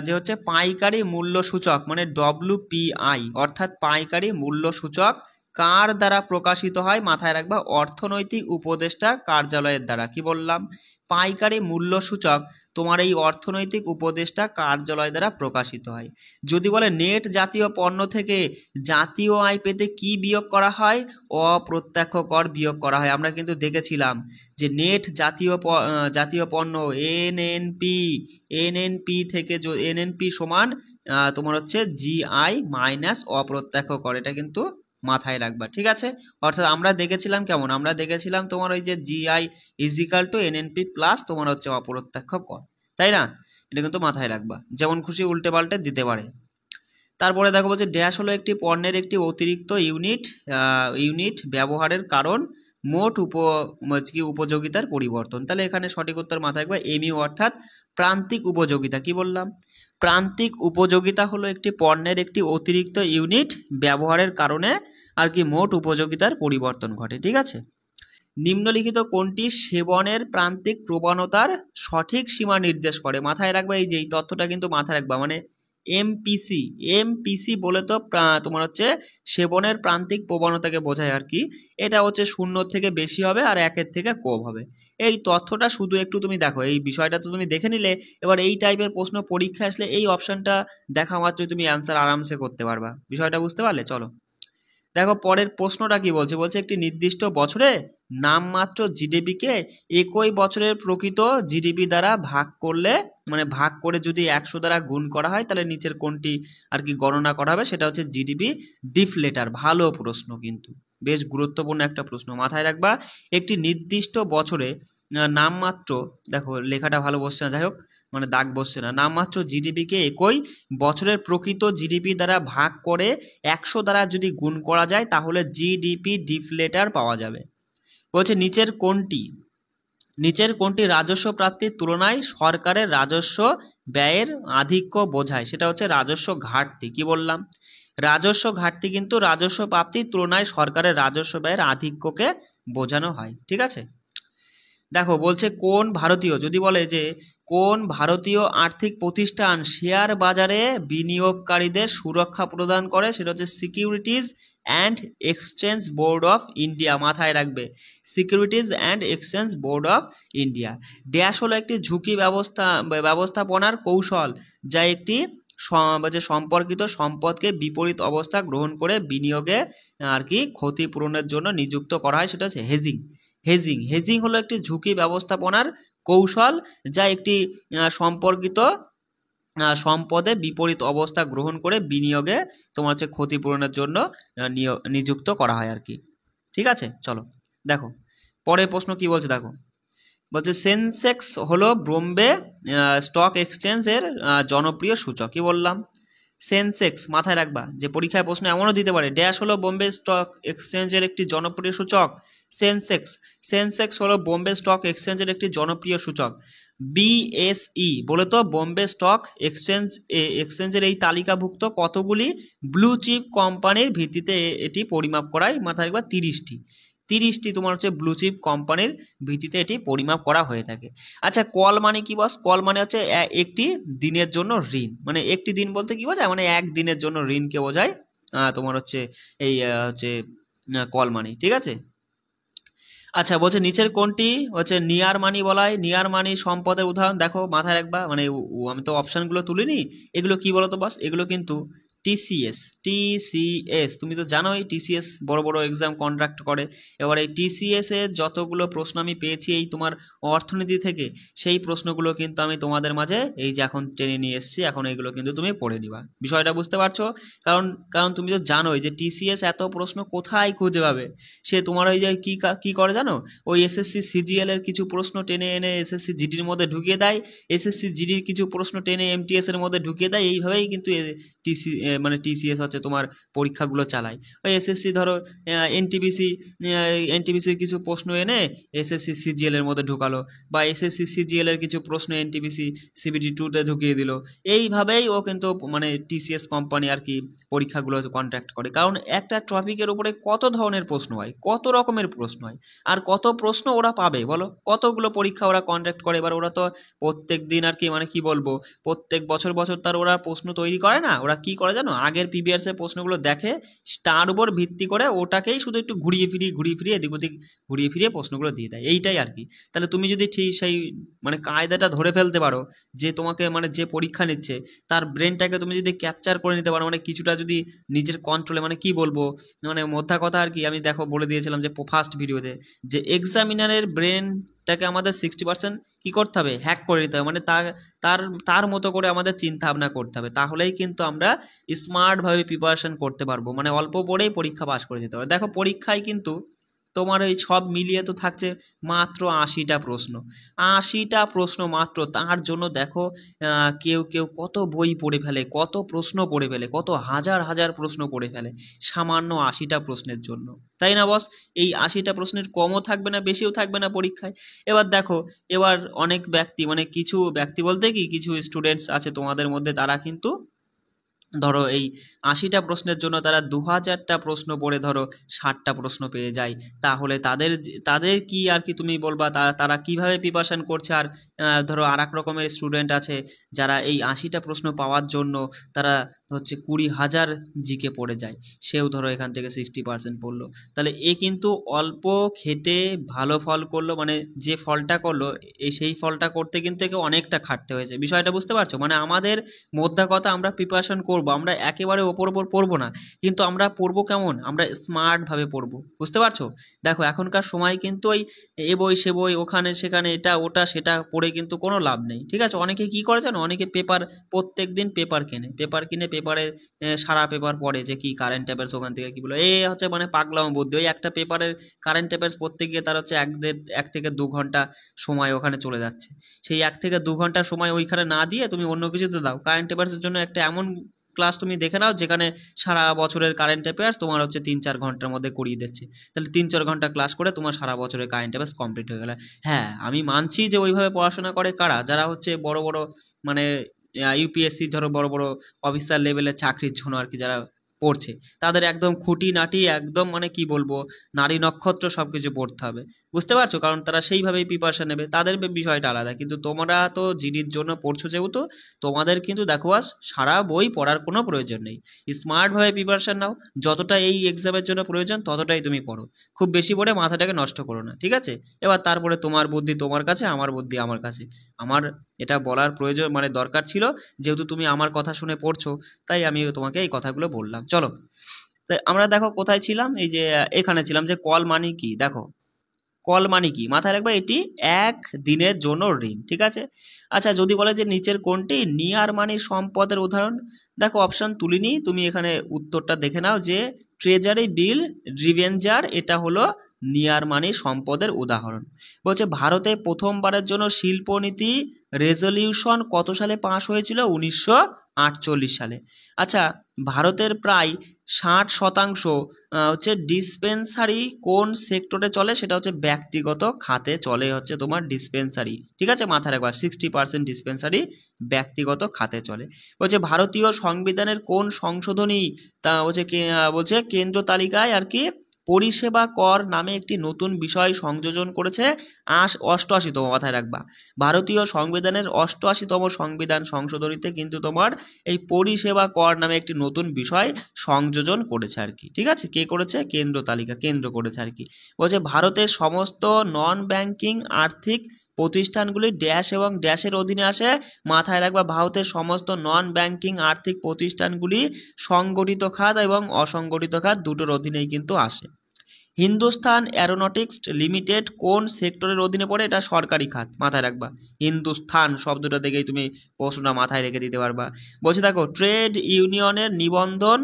যে হচ্ছে পাইকারি মূল্য সূচক মানে WPI অর্থাৎ পাইকারি মূল্য সূচক কার দ্বারা প্রকাশিত হয়? মাথায় রাখবা, অর্থনৈতিক উপদেষ্টা কার্যালয়ের দ্বারা। কি বললাম? পাইকারি মূল্য সূচক তোমার এই অর্থনৈতিক উপদেষ্টা কার্যালয় দ্বারা প্রকাশিত হয়। যদি বলে নেট জাতীয় পণ্য থেকে জাতীয় আয় পেতে কি বিয়োগ করা হয়? অপ্রত্যক্ষ কর বিয়োগ করা হয়। আমরা কিন্তু দেখেছিলাম যে নেট জাতীয় পণ্য এনএনপি থেকে এনএনপি সমান তোমার হচ্ছে জিআই মাইনাস অপ্রত্যক্ষ কর, এটা কিন্তু মাথায় রাখবা, ঠিক আছে। অর্থাৎ আমরা দেখেছিলাম কেমন? আমরা দেখেছিলাম তোমার ওই যে GI equal to NNP plus তোমার হচ্ছে অপ্রত্যক্ষ কর, তাই না? এটা কিন্তু মাথায় রাখবা, যেমন খুশি উল্টে পাল্টে দিতে পারে। তারপরে দেখো বলছে ড্যাশ হলো একটি পণ্যের একটি অতিরিক্ত ইউনিট ব্যবহারের কারণ মোট উপযোগিতার পরিবর্তন। তাহলে এখানে সঠিক উত্তর মাথায় রাখবে এমইউ অর্থাৎ প্রান্তিক উপযোগিতা। কি বললাম? প্রান্তিক উপযোগিতা হলো একটি পণ্যের একটি অতিরিক্ত ইউনিট ব্যবহারের কারণে আর কি মোট উপযোগিতার পরিবর্তন ঘটে, ঠিক আছে। নিম্নলিখিত কোনটি সেবনের প্রান্তিক প্রবণতার সঠিক সীমা নির্দেশ করে? মাথায় রাখবা, এই যে এই তথ্যটা কিন্তু মাথায় রাখবা, মানে এমপিসি বলে তো তোমার হচ্ছে সেবনের প্রান্তিক প্রবণতাকে বোঝায় আর কি। এটা হচ্ছে 0 থেকে বেশি হবে আর 1 থেকে কম হবে। এই তথ্যটা শুধু একটু তুমি দেখো, এই বিষয়টা তো তুমি দেখে নিলে। এবার এই টাইপের প্রশ্ন পরীক্ষা আসলে এই অপশনটা দেখা মাত্রই তুমি অ্যান্সার আরামসে করতে পারবা। বিষয়টা বুঝতে পারলে? চলো দেখো পরের প্রশ্নটা কি বলছে। বলছে একটি নির্দিষ্ট বছরে নামমাত্র জিডিপিকে একই বছরের প্রকৃত জিডিপি দ্বারা ভাগ করলে, মানে ভাগ করে যদি 100 দ্বারা গুণ করা হয়, তাহলে নিচের কোনটি আর কি গণনা করা হবে? সেটা হচ্ছে জিডিপি ডিফলেটার। ভালো প্রশ্ন, কিন্তু বেশ গুরুত্বপূর্ণ একটা প্রশ্ন, মাথায় রাখবা। একটি নির্দিষ্ট বছরে নামমাত্র, দেখো লেখাটা ভালো বসছে না, যাই হোক মানে দাগ বসছে না, নামমাত্র জিডিপিকে একই বছরের প্রকৃত জিডিপি দ্বারা ভাগ করে 100 দ্বারা যদি গুণ করা যায় তাহলে জিডিপি ডিফলেটার পাওয়া যাবে। বলছে নিচের কোনটি রাজস্ব প্রাপ্তির তুলনায় সরকারের রাজস্ব ব্যয়ের আধিক্য বোঝায়? সেটা হচ্ছে রাজস্ব ঘাটতি। কি বললাম? রাজস্ব ঘাটতি কিন্তু রাজস্ব প্রাপ্তির তুলনায় সরকারের রাজস্ব ব্যয়ের আধিক্যকে বোঝানো হয়, ঠিক আছে। দেখো বলছে কোন ভারতীয়, যদি বলে যে কোন ভারতীয় আর্থিক প্রতিষ্ঠান শেয়ার বাজারে বিনিয়োগকারীদের সুরক্ষা প্রদান করে? সেটা হচ্ছে securities and exchange board of India. মাথায় রাখবে, securities and exchange board of India. Dash হলো একটি ঝুঁকি ব্যবস্থাপনার কৌশল যা একটি সম্পর্কিত সম্পদকে বিপরীত অবস্থা গ্রহণ করে বিনিয়োগে আর কি ক্ষতিপূরণের জন্য নিযুক্ত করা হয়। সেটা হচ্ছে হেজিং হলো একটি ঝুঁকি ব্যবস্থাপনার কৌশল যা একটি সম্পর্কিত সম্পদে বিপরীত অবস্থা গ্রহণ করে বিনিয়োগে তোমার হচ্ছে ক্ষতিপূরণের জন্য নিযুক্ত করা হয় আর কি, ঠিক আছে। চলো দেখো পরের প্রশ্ন কি বলছে। দেখো বলছে সেন্সেক্স হলো বোম্বে স্টক এক্সচেঞ্জের জনপ্রিয় সূচক। কি বললাম? সেন্সেক্স, মাথায় রাখবা যে পরীক্ষায় প্রশ্ন এমনও দিতে পারে ড্যাশ হলো বোম্বে স্টক এক্সচেঞ্জের একটি জনপ্রিয় সূচক। সেন্সেক্স হলো বোম্বে স্টক এক্সচেঞ্জের একটি জনপ্রিয় সূচক। বিএসই বলে তো বোম্বে স্টক এক্সচেঞ্জের এই তালিকাভুক্ত কতগুলি ব্লু চিপ কোম্পানির ভিত্তিতে এটি পরিমাপ করায়? মাথায় রাখবা 30টি। 30টি তোমার হচ্ছে ব্লু চিপ কোম্পানির ভিত্তিতে এটি পরিমাপ করা হয়ে থাকে। আচ্ছা, কল মানে কি বস? কল মানে হচ্ছে একটি দিনের জন্য ঋণ, মানে একটি দিন বলতে কি বোঝায়, মানে একদিনের জন্য ঋণকে বোঝায় তোমার হচ্ছে এই হচ্ছে কল মানি, ঠিক আছে। আচ্ছা, বলছে নিচের কোনটি হচ্ছে নিয়ার মানি বলা হয়? নিয়ার মানি সম্পদের উদাহরণ দেখো, মাথায় রাখবা, মানে আমি তো অপশানগুলো তুলিনি, এগুলো কি বলতো বস? এগুলো কিন্তু টিসিএস। টিসিএস তুমি তো জানোই, টিসিএস বড় বড় এক্সাম কন্ডাক্ট করে। এবার এই টিসিএস এর যতগুলো প্রশ্ন আমি পেয়েছি এই তোমার অর্থনীতি থেকে, সেই প্রশ্নগুলো কিন্তু আমি তোমাদের মাঝে এই যে এখন টেনে নিয়ে এসেছি, এখন এগুলো কিন্তু তুমি পড়ে নিবা। বিষয়টা বুঝতে পারছো? কারণ কারণ তুমি তো জানোই যে টিসিএস এত প্রশ্ন কোথায় খুঁজে পাবে। সে তোমার ওই যে কি করে জানো, ওই এসএসসি সিজিএল এর কিছু প্রশ্ন টেনে এনে এসএসসি জিডির মধ্যে ঢুকিয়ে দেয়, এসএসসি জিডির কিছু প্রশ্ন টেনে এমটিএস এর মধ্যে ঢুকিয়ে দেয়। এইভাবেই কিন্তু মানে টিসিএস হচ্ছে তোমার পরীক্ষাগুলো চালায়। ওই এসএসসি ধরো এনটিপিসির কিছু প্রশ্ন এনে এসএসসি সিজিএল এর মধ্যে ঢুকালো, বা এসএসসি সিজিএল এর কিছু প্রশ্ন এনটিপিসি সিবিটি 2-তে ঢুকিয়ে দিল। এইভাবেই ও কিন্তু মানে টিসিএস কোম্পানি আর কি পরীক্ষাগুলো কন্ট্যাক্ট করে। কারণ একটা টপিকের উপরে কত ধরনের প্রশ্ন হয়, কত রকমের প্রশ্ন হয়, আর কত প্রশ্ন ওরা পাবে বলো? কতগুলো পরীক্ষা ওরা কন্ডাক্ট করে। এবার ওরা তো প্রত্যেক দিন আর কি, মানে কি বলবো, প্রত্যেক বছর বছর তার ওরা প্রশ্ন তৈরি করে না। ওরা কি করে জানো, আগের প্রিভিয়াস এর প্রশ্নগুলো দেখে, তার উপর ভিত্তি করে ওটাকেই শুধু একটু ঘুরিয়ে ফিরিয়ে এদিক ওদিক ঘুরিয়ে ফিরিয়ে প্রশ্নগুলো দিয়ে দেয়, এইটাই আর কি। তাহলে তুমি যদি ঠিক সেই মানে কায়দাটা ধরে ফেলতে পারো, যে তোমাকে মানে যে পরীক্ষা নিচ্ছে তার ব্রেনটাকে তুমি যদি ক্যাপচার করে নিতে পারো, মানে কিছুটা যদি নিজের কন্ট্রোলে, মানে কি বলবো, মানে মোদ্দা কথা আর কি, আমি দেখো বলে দিয়েছিলাম যে ফার্স্ট ভিডিওতে, যে এক্সামিনারের ব্রেনটাকে আমাদের 60% কি করতে হবে, হ্যাক করে নিতে হবে। মানে তার তার মতো করে আমাদের চিন্তা ভাবনা করতে হবে, তাহলেই কিন্তু আমরা স্মার্টভাবে প্রিপারেশন করতে পারবো, মানে অল্প পড়েই পরীক্ষা পাস করে যেতে পারবো। দেখো পরীক্ষায় কিন্তু তোমার এই সব মিলিয়ে তো থাকছে মাত্র 80টা প্রশ্ন। 80টা প্রশ্ন মাত্র, তার জন্য দেখো কেউ কেউ কত বই পড়ে ফেলে, কত প্রশ্ন পড়ে ফেলে, কত হাজার হাজার প্রশ্ন পড়ে ফেলে সামান্য 80টা প্রশ্নের জন্য, তাই না বস? এই 80টা প্রশ্নের কমও থাকবে না, বেশিও থাকবে না পরীক্ষায়। এবার দেখো, এবার অনেক ব্যক্তি, মানে কিছু ব্যক্তি বলতে কি, কিছু স্টুডেন্টস আছে তোমাদের মধ্যে, তারা কিন্তু ধরো এই 80টা প্রশ্নের জন্য তারা 2000টা প্রশ্ন পড়ে ধরো 60টা প্রশ্ন পেয়ে যায়। তাহলে তাদের কি আর কি তুমি বলবা, তারা কিভাবে প্রিপারেশন করছে? আর ধরো আর এক রকমের স্টুডেন্ট আছে যারা এই 80টা প্রশ্ন পাওয়ার জন্য তারা হচ্ছে 20,000 জিকে পড়ে যায়, সেও ধরো এখান থেকে 60% পড়লো। তাহলে এ কিন্তু অল্প খেটে ভালো ফল করলো, মানে যে ফলটা করলো সেই ফলটা করতে কিন্তু একে অনেকটা খাটতে হয়েছে। বিষয়টা বুঝতে পারছো? মানে আমাদের মোদ্দা কথা, আমরা প্রিপারেশন করব, আমরা একেবারে ওপর পড়বো না, কিন্তু আমরা পড়বো কেমন, আমরা স্মার্টভাবে পড়বো। বুঝতে পারছো? দেখো এখনকার সময় কিন্তু ওই এ বই সে বই, ওখানে সেখানে এটা ওটা সেটা পড়ে কিন্তু কোনো লাভ নেই, ঠিক আছে। অনেকে কি করে জানো, অনেকে প্রত্যেক দিন পেপার কিনে পেপারে সারা পেপার পড়ে, যে কি কারেন্ট অ্যাফেয়ার্স ওখান থেকে কি বলে, হচ্ছে মানে পাগলাম বুদ্ধি। ওই একটা পেপারের কারেন্ট অ্যাফেয়ার্স পড়তে গিয়ে তার হচ্ছে 1 থেকে 2 ঘন্টা সময় ওখানে চলে যাচ্ছে। সেই 1 থেকে 2 ঘন্টা সময় ওইখানে না দিয়ে তুমি অন্য কিছুতে দাও। কারেন্ট অ্যাফেয়ার্সের জন্য একটা এমন ক্লাস তুমি দেখে নাও যেখানে সারা বছরের কারেন্ট অ্যাফেয়ার্স তোমার হচ্ছে 3-4 ঘন্টার মধ্যে করিয়ে দিচ্ছে। তাহলে 3-4 ঘন্টা ক্লাস করে তোমার সারা বছরের কারেন্ট অ্যাফেয়ার্স কমপ্লিট হয়ে গেল। হ্যাঁ, আমি মানছি যে ওইভাবে পড়াশোনা করে কারা, যারা হচ্ছে বড় বড় মানে ইউপিএসসি ধরো বড় বড় অফিসার লেভেলের চাকরির জন্য আর কি যারা পড়ছে, তাদের একদম খুঁটিনাটি একদম মানে কি বলবো, নারী নক্ষত্র সব কিছু পড়তে হবে। বুঝতে পারছো? কারণ তারা সেইভাবেই প্রিপারেশন নেবে, তাদের বিষয়টা আলাদা। কিন্তু তোমরা তো জিডির জন্য পড়ছো যেহেতু, তোমাদের কিন্তু দেখো আজ সারা বই পড়ার কোনো প্রয়োজন নেই। স্মার্টভাবে প্রিপারেশন নাও, যতটা এই এক্সামের জন্য প্রয়োজন ততটাই তুমি পড়ো। খুব বেশি পড়ে মাথাটাকে নষ্ট করো না, ঠিক আছে? এবার তারপরে তোমার বুদ্ধি তোমার কাছে, আমার বুদ্ধি আমার কাছে। আমার এটা বলার প্রয়োজন মানে দরকার ছিল, যেহেতু তুমি আমার কথা শুনে পড়ছো, তাই আমি তোমাকে এই কথাগুলো বললাম। চলো, তাই আমরা দেখো কোথায় ছিলাম, এই যে এখানে ছিলাম, যে কল মানি কি। দেখো কল মানি কি মাথায় রাখবে, এটি এক দিনের জন্য ঋণ, ঠিক আছে। আচ্ছা, যদি বলে যে নিচের কোনটি নিয়ার মানি সম্পদের উদাহরণ, দেখো অপশন তুলিনি, তুমি এখানে উত্তরটা দেখে নাও, যে ট্রেজারি বিল ডিবেঞ্চার, এটা হলো নিয়ার মানি সম্পদের উদাহরণ। বলছে ভারতে প্রথমবারের জন্য শিল্পনীতি রেজলিউশন কত সালে পাশ হয়েছিল? 1948 সালে। আচ্ছা, ভারতের প্রায় 60% হচ্ছে ডিসপেন্সারি কোন সেক্টরে চলে? সেটা হচ্ছে ব্যক্তিগত খাতে চলে, হচ্ছে তোমার ডিসপেন্সারি, ঠিক আছে। মাথায় রাখবা 60% ডিসপেন্সারি ব্যক্তিগত খাতে চলে। বলছে ভারতীয় সংবিধানের কোন সংশোধনী তা বলছে বলছে কেন্দ্র তালিকায় আর কি পরিষেবা কর নামে একটি নতুন বিষয় সংযোজন করেছে 88তম, মাথায় রাখবা। ভারতীয় সংবিধানের 88তম সংবিধান সংশোধনীতে কিন্তু তোমার এই পরিষেবা কর নামে একটি নতুন বিষয় সংযোজন করেছে আর কি। ঠিক আছে, কে করেছে? কেন্দ্র করেছে আর কি। বলছে ভারতের সমস্ত নন ব্যাংকিং আর্থিক প্রতিষ্ঠানগুলি ড্যাশ এবং ড্যাশের অধীনে আসে। মাথায় রাখবা, ভারতের সমস্ত নন ব্যাংকিং আর্থিক প্রতিষ্ঠানগুলি সংগঠিত খাত এবং অসংগঠিত খাত দুটোর অধীনেই কিন্তু আসে। হিন্দুস্তান অ্যারোনটিক্স লিমিটেড কোন সেক্টরের অধীনে পড়ে? এটা সরকারি খাত, মাথায় রাখবা। হিন্দুস্তান শব্দটা দেখেই তুমি প্রশ্নটা মাথায় রেখে দিতে পারবা। বলছে দেখো, ট্রেড ইউনিয়নের নিবন্ধন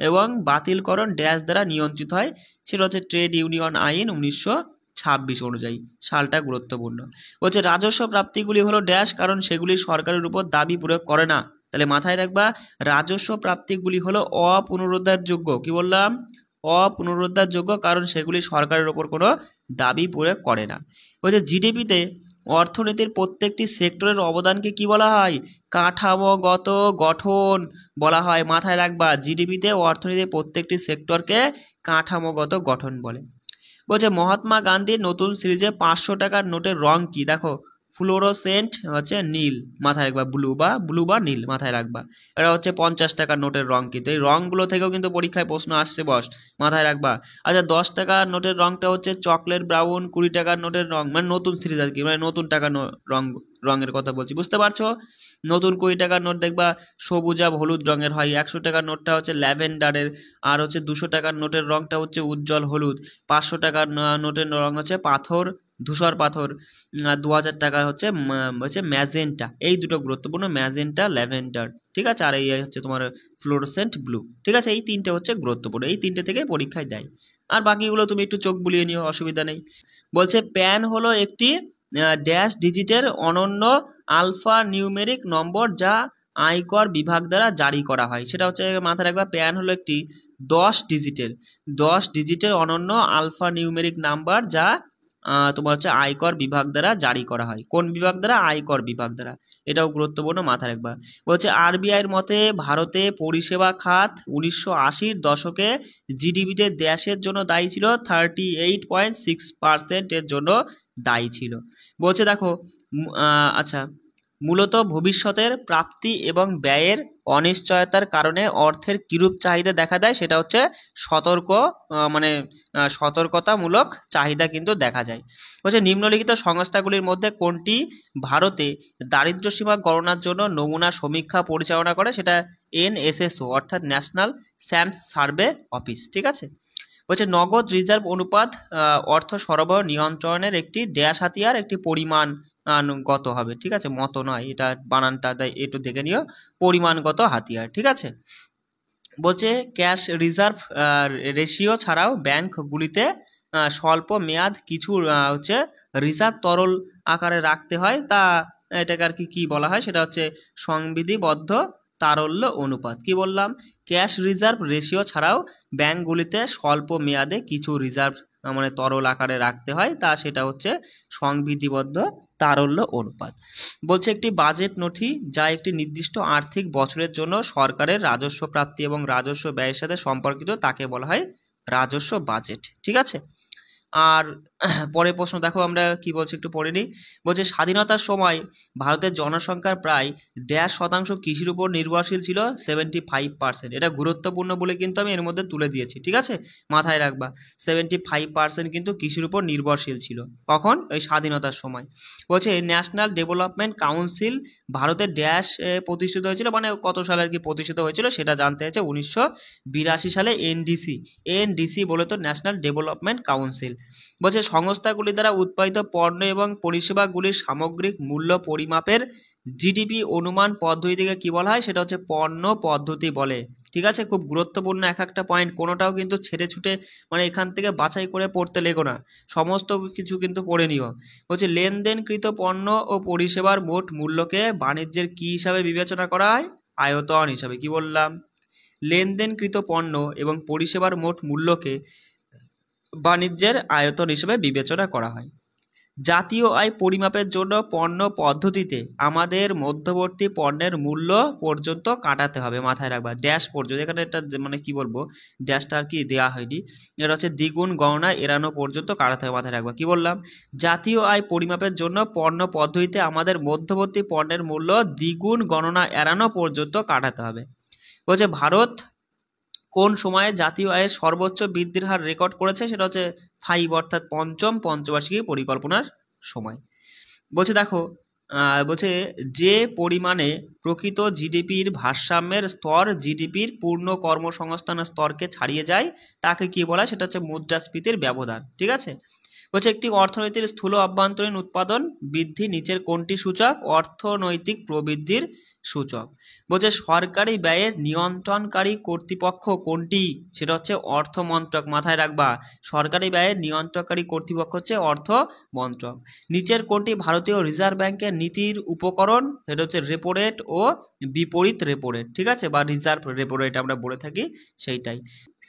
এবং বাতিলকরণ ড্যাশ দ্বারা নিয়ন্ত্রিত হয়, সেটা হচ্ছে ট্রেড ইউনিয়ন আইন 1926 অনুযায়ী। সালটা গুরুত্বপূর্ণ। বলছে রাজস্ব প্রাপ্তিগুলি হলো ড্যাশ, কারণ সেগুলি সরকারের উপর দাবি প্রয়োগ করে না। তাহলে মাথায় রাখবা, রাজস্ব প্রাপ্তিগুলি হলো অপুনরুদ্ধারযোগ্য। কি বললাম? অপুনরুদ্ধারযোগ্য, কারণ সেগুলি সরকারের ওপর কোনো দাবি প্রয়োগ করে না। বলছে জিডিপিতে অর্থনীতির প্রত্যেকটি সেক্টরের অবদানকে কি বলা হয়? কাঠামোগত গঠন বলা হয়। মাথায় রাখবা, জিডিপিতে অর্থনীতির প্রত্যেকটি সেক্টরকে কাঠামোগত গঠন বলে। বলছে মহাত্মা গান্ধীর নতুন সিরিজে 500 টাকার নোটের রং কি? দেখো, ফ্লোরোসেন্ট হচ্ছে নীল, মাথায় রাখবা। ব্লু বা নীল, মাথায় রাখবা। এটা হচ্ছে 50 টাকার নোটের রং। কিন্তু এই রংগুলো থেকেও কিন্তু পরীক্ষায় প্রশ্ন আসছে বস, মাথায় রাখবা। আচ্ছা, 10 টাকার নোটের রংটা হচ্ছে চকলেট ব্রাউন। 20 টাকার নোটের রং, মানে নতুন সিরিজ আর কি, মানে নতুন টাকার রঙের কথা বলছি, বুঝতে পারছো? নতুন 20 টাকার নোট দেখবা সবুজাব হলুদ রঙের হয়। 100 টাকার নোটটা হচ্ছে ল্যাভেন্ডারের। আর হচ্ছে 200 টাকার নোটের রংটা হচ্ছে উজ্জ্বল হলুদ। 500 টাকার নোটের রং হচ্ছে ধূসর পাথর। 2000 টাকার হচ্ছে ম্যাজেন্টা। এই দুটো গুরুত্বপূর্ণ, ম্যাজেন্টা, ল্যাভেন্ডার। ঠিক আছে, আর এই হচ্ছে তোমার ফ্লোরোসেন্ট ব্লু। ঠিক আছে, এই তিনটে হচ্ছে গুরুত্বপূর্ণ, এই তিনটে থেকে পরীক্ষায় দেয়। আর বাকিগুলো তুমি একটু চোখ বুলিয়ে নিও, অসুবিধা নেই। বলছে প্যান হলো একটি ড্যাশ ডিজিটের অনন্য আলফা নিউমেরিক নম্বর যা আয়কর বিভাগ দ্বারা জারি করা হয়। সেটা হচ্ছে, মাথায় রাখবা, প্যান হলো একটি 10 ডিজিটের অনন্য আলফা নিউমেরিক নাম্বার যা তোমার হচ্ছে আয়কর বিভাগ দ্বারা জারি করা হয়। কোন বিভাগ দ্বারা? আয়কর বিভাগ দ্বারা। এটাও গুরুত্বপূর্ণ, মাথায় রাখবা। বলছে আরবিআইয়ের মতে ভারতে পরিষেবা খাত 1980-র দশকে জিডিপিতে দেশের জন্য দায়ী ছিল 38.6% এর জন্য দায়ী ছিল। বলছে দেখো, আচ্ছা, মূলত ভবিষ্যতের প্রাপ্তি এবং ব্যয়ের অনিশ্চয়তার কারণে অর্থের কিরূপ চাহিদা দেখা দেয়? সেটা হচ্ছে সতর্কতামূলক চাহিদা কিন্তু দেখা যায়। বলছে নিম্নলিখিত সংস্থাগুলির মধ্যে কোনটি ভারতে দারিদ্র্যসীমা গণনার জন্য নমুনা সমীক্ষা পরিচালনা করে? সেটা NSSO, অর্থাৎ ন্যাশনাল স্যাম্পস সার্ভে অফিস। ঠিক আছে। বলছে নগদ রিজার্ভ অনুপাত অর্থ সরবরাহ নিয়ন্ত্রণের একটি ড্যাশ হাতিয়ার, একটি পরিমাণগত হবে। ঠিক আছে, মতো নয়, এটা বানানটা একটু দেখে নিও। পরিমাণগত হাতিয়ার। ঠিক আছে। বলছে ক্যাশ রিজার্ভ রেশিও ছাড়াও ব্যাংকগুলিতে স্বল্প মেয়াদ কিছু হচ্ছে রিজার্ভ তরল আকারে রাখতে হয়, তা এটাকে আর কি বলা হয়? সেটা হচ্ছে সংবিধিবদ্ধ তারল্য অনুপাত। কি বললাম? ক্যাশ রিজার্ভ রেশিও ছাড়াও ব্যাংকগুলিতে স্বল্প মেয়াদে কিছু রিজার্ভ মানে তরল আকারে রাখতে হয়, তা সেটা হচ্ছে সংবিধিবদ্ধ তারল্য অনুপাত। বলছে একটি বাজেট নথি যা একটি নির্দিষ্ট আর্থিক বছরের জন্য সরকারের রাজস্ব প্রাপ্তি এবং রাজস্ব ব্যয়ের সাথে সম্পর্কিত, তাকে বলা হয় রাজস্ব বাজেট। ঠিক আছে। আর পরের প্রশ্ন দেখো, আমরা কি বলছি একটু পড়ে নিই। বলছে স্বাধীনতার সময় ভারতের জনসংখ্যার প্রায় শতাংশ কৃষির উপর নির্ভরশীল ছিল, 75%। এটা গুরুত্বপূর্ণ বলে কিন্তু আমি এর মধ্যে তুলে দিয়েছি। ঠিক আছে, মাথায় রাখবা, 75% কিন্তু কৃষির উপর নির্ভরশীল ছিল। কখন? ওই স্বাধীনতার সময়। বলছে ন্যাশনাল ডেভেলপমেন্ট কাউন্সিল ভারতের প্রতিষ্ঠিত হয়েছিল, মানে কত সালে আর কি প্রতিষ্ঠিত হয়েছিল সেটা জানতে হয়েছে। 1982 সালে এনডিসি বলে তো, ন্যাশনাল ডেভেলপমেন্ট কাউন্সিল। বলছে সংস্থাগুলি দ্বারা উৎপাদিত পণ্য এবং পরিষেবাগুলির সামগ্রিক মূল্য পরিমাপের জিডিপি অনুমান পদ্ধতিকে কি বলা হয়? সেটা হচ্ছে পণ্য পদ্ধতি বলে। ঠিক আছে, খুব গুরুত্বপূর্ণ একটা পয়েন্ট, কোনোটাও কিন্তু ছেড়ে ছুটে মানে এখান থেকে বাছাই করে পড়তে লেগো না, সমস্ত কিছু কিন্তু পড়ে নিও। বলছে লেনদেনকৃত পণ্য ও পরিষেবার মোট মূল্যকে বাণিজ্যের কি হিসাবে বিবেচনা করা হয়? আয়তন হিসাবে। কি বললাম? লেনদেনকৃত পণ্য এবং পরিষেবার মোট মূল্যকে বাণিজ্যের আয়তন হিসেবে বিবেচনা করা হয়। জাতীয় আয় পরিমাপের জন্য পণ্য পদ্ধতিতে আমাদের মধ্যবর্তী পণ্যের মূল্য পর্যন্ত কাটাতে হবে, মাথায় রাখবা ড্যাশ পর্যন্ত, এখানে এটা মানে কি বলবো ড্যাশটা আর কি দেওয়া হয়নি, এটা হচ্ছে দ্বিগুণ গণনা এড়ানো পর্যন্ত কাটাতে হবে, মাথায় রাখবা। কি বললাম, জাতীয় আয় পরিমাপের জন্য পণ্য পদ্ধতিতে আমাদের মধ্যবর্তী পণ্যের মূল্য দ্বিগুণ গণনা এড়ানো পর্যন্ত কাটাতে হবে। বলছে ভারত কোন সময়ে জাতীয় আয়ের সর্বোচ্চ বৃদ্ধির হার রেকর্ড করেছে, সেটা হচ্ছে 5 অর্থাৎ পঞ্চম পঞ্চবার্ষিকী পরিকল্পনার সময়। বলছে দেখো বলছে যে পরিমাণে প্রকৃত জিডিপির ভারসাম্যের স্তর জিডিপির পূর্ণ কর্মসংস্থান স্তরকে ছাড়িয়ে যায় তাকে কি বলা হয়, সেটা হচ্ছে মুদ্রাস্ফীতির ব্যবধান। ঠিক আছে, বলছে একটি অর্থনীতির স্থূল অভ্যন্তরীণ উৎপাদন বৃদ্ধি নিচের কোনটি সূচক, অর্থনৈতিক প্রবৃদ্ধির সূচক। বলছে সরকারি ব্যয়ের নিয়ন্ত্রণকারী কর্তৃপক্ষ কোনটি, সেটা হচ্ছে অর্থ মন্ত্রক, মাথায় রাখবা সরকারি ব্যয়ের নিয়ন্ত্রণকারী কর্তৃপক্ষ হচ্ছে অর্থ মন্ত্রক। নিচের কোনটি ভারতীয় রিজার্ভ ব্যাংকের নীতির উপকরণ, সেটা হচ্ছে রেপো রেট ও বিপরীত রেপো রেট। ঠিক আছে, বা রিজার্ভ রেপো রেট আমরা বলে থাকি সেইটাই।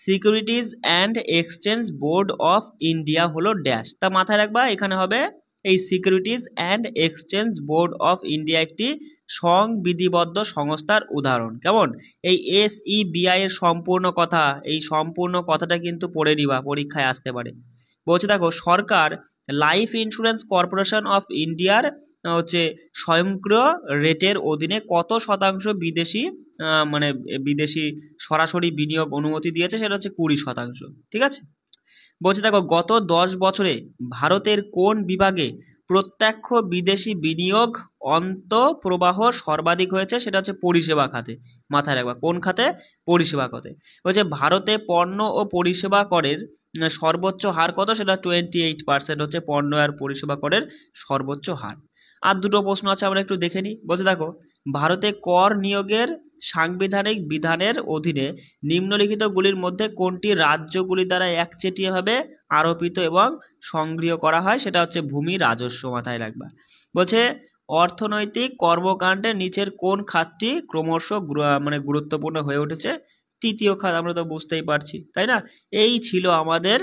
Securities and exchange board of India হলো ড্যাশ, তা মাথায় রাখবা এখানে হবে এই securities and exchange board of India একটি সংবিধিবদ্ধ সংস্থার উদাহরণ। কেমন, এই SEBI এর সম্পূর্ণ কথা, এই সম্পূর্ণ কথাটা কিন্তু পড়ে নিবা, পরীক্ষায় আসতে পারে। বলছে দেখো সরকার লাইফ ইন্স্যুরেন্স কর্পোরেশন অফ ইন্ডিয়ার হচ্ছে স্বয়ংক্রিয় রেটের অধীনে কত শতাংশ বিদেশি মানে বিদেশি সরাসরি বিনিয়োগ অনুমতি দিয়েছে, সেটা হচ্ছে 20%। ঠিক আছে, বলছে দেখো গত 10 বছরে ভারতের কোন বিভাগে প্রত্যক্ষ বিদেশি বিনিয়োগ অন্তঃপ্রবাহ সর্বাধিক হয়েছে, সেটা হচ্ছে পরিষেবা খাতে, মাথায় রাখবা কোন খাতে, পরিষেবা খাতে। বলছে ভারতে পণ্য ও পরিষেবা করের সর্বোচ্চ হার কত, সেটা 28% হচ্ছে পণ্য আর পরিষেবা করের সর্বোচ্চ হার। আর দুটো প্রশ্ন আছে আমরা একটু দেখে নিই। বলছে দেখো ভারতে কর নিয়োগের সাংবিধানিক বিধানের অধীনে নিম্নলিখিতগুলির মধ্যে কোনটি রাজ্যগুলি দ্বারা একচেটিয়াভাবে আরোপিত এবং সংগৃহীত করা হয়, সেটা হচ্ছে ভূমি রাজস্ব, মাথায় রাখবা। বলছে অর্থনৈতিক কর্মকাণ্ডের নিচের কোন খাতটি ক্রমশ মানে গুরুত্বপূর্ণ হয়ে উঠেছে, তৃতীয় খাত, আমরা তো বুঝতেই পারছি তাই না। এই ছিল আমাদের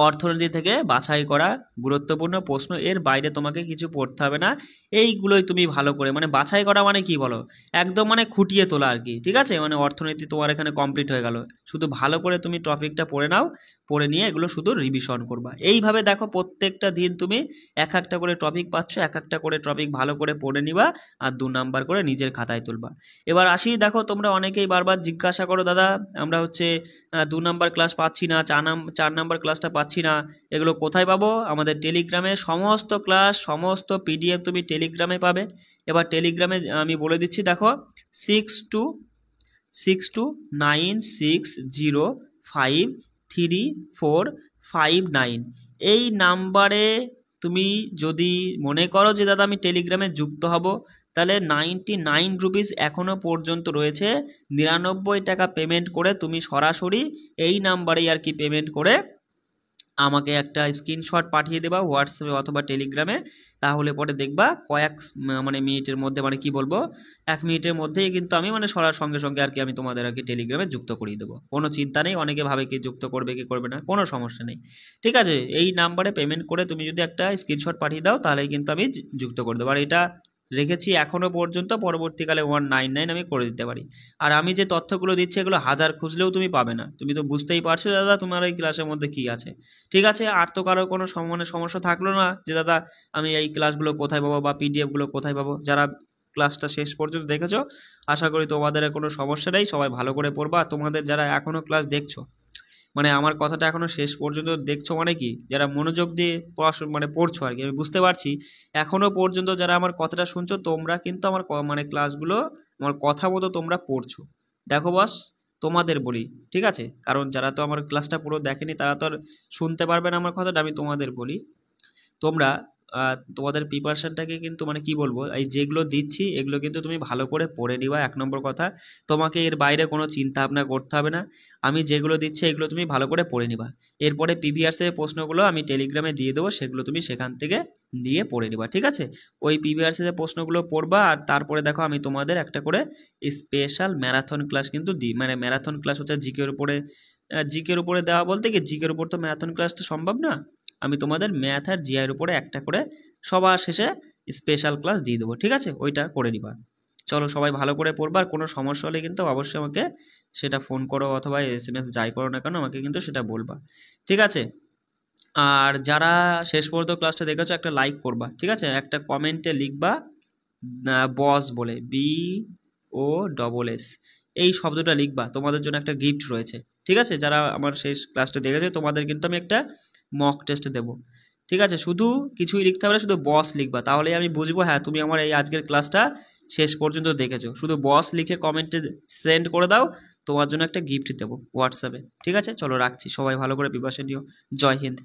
অর্থনীতি থেকে বাছাই করা গুরুত্বপূর্ণ প্রশ্ন, এর বাইরে তোমাকে কিছু পড়তে হবে না, এইগুলোই তুমি ভালো করে মানে বাছাই করা মানে কি বলো, একদম মানে খুঁটিয়ে তোলা আর কি। ঠিক আছে, মানে অর্থনীতি তোমার এখানে কমপ্লিট হয়ে গেল, শুধু ভালো করে তুমি টপিকটা পড়ে নাও, পড়ে নিয়ে এগুলো শুধু রিভিশন করবা। এইভাবে দেখো প্রত্যেকটা দিন তুমি এক একটা করে টপিক পাচ্ছ, এক একটা করে টপিক ভালো করে পড়ে নিবা আর 2 নাম্বার করে নিজের খাতায় তুলবা। এবার আসি, দেখো তোমরা অনেকেই বারবার জিজ্ঞাসা করো দাদা আমরা হচ্ছে 2 নাম্বার ক্লাস পাচ্ছি না, 4 নাম্বার ক্লাসটা পাচ্ছি না, এগুলো কোথায় পাবো, আমাদের টেলিগ্রামে সমস্ত ক্লাস সমস্ত PDF তুমি টেলিগ্রামে পাবে। এবার টেলিগ্রামে আমি বলে দিচ্ছি, দেখো 629620534459 এই নাম্বারে তুমি যদি মনে করো যে দাদা আমি টেলিগ্রামে যুক্ত হব, তাহলে 99 রুপিস এখনও পর্যন্ত রয়েছে, 99 টাকা পেমেন্ট করে তুমি সরাসরি এই নাম্বারেই আর কি পেমেন্ট করে আমাকে একটা স্ক্রিনশট পাঠিয়ে দেবা হোয়াটসঅ্যাপে অথবা টেলিগ্রামে, তাহলে পরে দেখবা কয়েক মানে মিনিটের মধ্যে, মানে কি বলবো 1 মিনিটের মধ্যেই কিন্তু আমি মানে সঙ্গে সঙ্গে আর কি আমি তোমাদের আর কি টেলিগ্রামে যুক্ত করিয়ে দেবো, কোনো চিন্তা নেই। অনেকে ভাবে কি যুক্ত করবে কি করবে না, কোনো সমস্যা নেই। ঠিক আছে, এই নাম্বারে পেমেন্ট করে তুমি যদি একটা স্ক্রিনশট পাঠিয়ে দাও তাহলেই কিন্তু আমি যুক্ত করে দেবো। আর এটা রেখেছি এখনো পর্যন্ত, পরবর্তীকালে 199 আমি করে দিতে পারি। আর আমি যে তথ্যগুলো দিচ্ছি এগুলো হাজার খুঁজলেও তুমি পাবে না, তুমি তো বুঝতেই পারছো দাদা তোমার এই ক্লাসের মধ্যে কি আছে। ঠিক আছে, আর তো কারো কোনো সমস্যা থাকলো না যে দাদা আমি এই ক্লাসগুলো কোথায় পাবো বা PDF-গুলো কোথায় পাবো। যারা ক্লাসটা শেষ পর্যন্ত দেখেছো আশা করি তোমাদের কোনো সমস্যা নেই, সবাই ভালো করে পড়বা। আর তোমাদের যারা এখনও ক্লাস দেখছো, মানে আমার কথাটা এখনো শেষ পর্যন্ত দেখছো মানে কি, যারা মনোযোগ দিয়ে পড়াশোনা মানে পড়ছো আর কি, আমি বুঝতে পারছি এখনো পর্যন্ত যারা আমার কথাটা শুনছো তোমরা কিন্তু আমার মানে ক্লাসগুলো আমার কথা মতো তোমরা পড়ছো। দেখো বস তোমাদের বলি, ঠিক আছে, কারণ যারা তো আমার ক্লাসটা পুরো দেখেনি তারা তো আর শুনতে পারবে না আমার কথাটা, আমি তোমাদের বলি তোমরা তোমাদের প্রিপারেশনটাকে কিন্তু মানে কি বলবো, এই যেগুলো দিচ্ছি এগুলো কিন্তু তুমি ভালো করে পড়ে নিবা। 1 নম্বর কথা, তোমাকে এর বাইরে কোনো চিন্তা ভাবনা করতে হবে না, আমি যেগুলো দিচ্ছি এগুলো তুমি ভালো করে পড়ে নিবা। এরপরে প্রিভিয়াসের প্রশ্নগুলো আমি টেলিগ্রামে দিয়ে দেবো, সেগুলো তুমি সেখান থেকে দিয়ে পড়ে নিবা। ঠিক আছে, ওই প্রিভিয়াসের প্রশ্নগুলো পড়বা। আর তারপরে দেখো আমি তোমাদের একটা করে স্পেশাল ম্যারাথন ক্লাস কিন্তু দিই, মানে ম্যারাথন ক্লাস হচ্ছে জিকের উপরে দেওয়া, বলতে কি জিকের উপর তো ম্যারাথন ক্লাসটা সম্ভব না, আমি তোমাদের ম্যাথ আর জিআইয়ের উপরে একটা করে সবার শেষে স্পেশাল ক্লাস দিয়ে দেবো, ঠিক আছে? ওইটা করে নিবা। চলো সবাই ভালো করে পড়বা, আর কোনো সমস্যা হলে কিন্তু অবশ্যই আমাকে সেটা ফোন করো অথবা SMS যাই করো না কেন আমাকে কিন্তু সেটা বলবা, ঠিক আছে? আর যারা শেষ পর্যন্ত ক্লাসটা দেখেছো একটা লাইক করবা, ঠিক আছে? একটা কমেন্টে লিখবা বস বলে, BOSS এই শব্দটা লিখবা, তোমাদের জন্য একটা গিফট রয়েছে, ঠিক আছে? যারা আমার শেষ ক্লাসটা দেখেছে তোমাদের কিন্তু আমি একটা মক টেস্ট দেবো, ঠিক আছে? শুধু কিছুই লিখতে হবে না, শুধু বস লিখবা, তাহলেই আমি বুঝবো হ্যাঁ তুমি আমার এই আজকের ক্লাসটা শেষ পর্যন্ত দেখেছো। শুধু বস লিখে কমেন্টে সেন্ড করে দাও, তোমার জন্য একটা গিফট দেবো হোয়াটসঅ্যাপে, ঠিক আছে? চলো রাখছি, সবাই ভালো করে প্রিপারেশন নিও। জয় হিন্দ।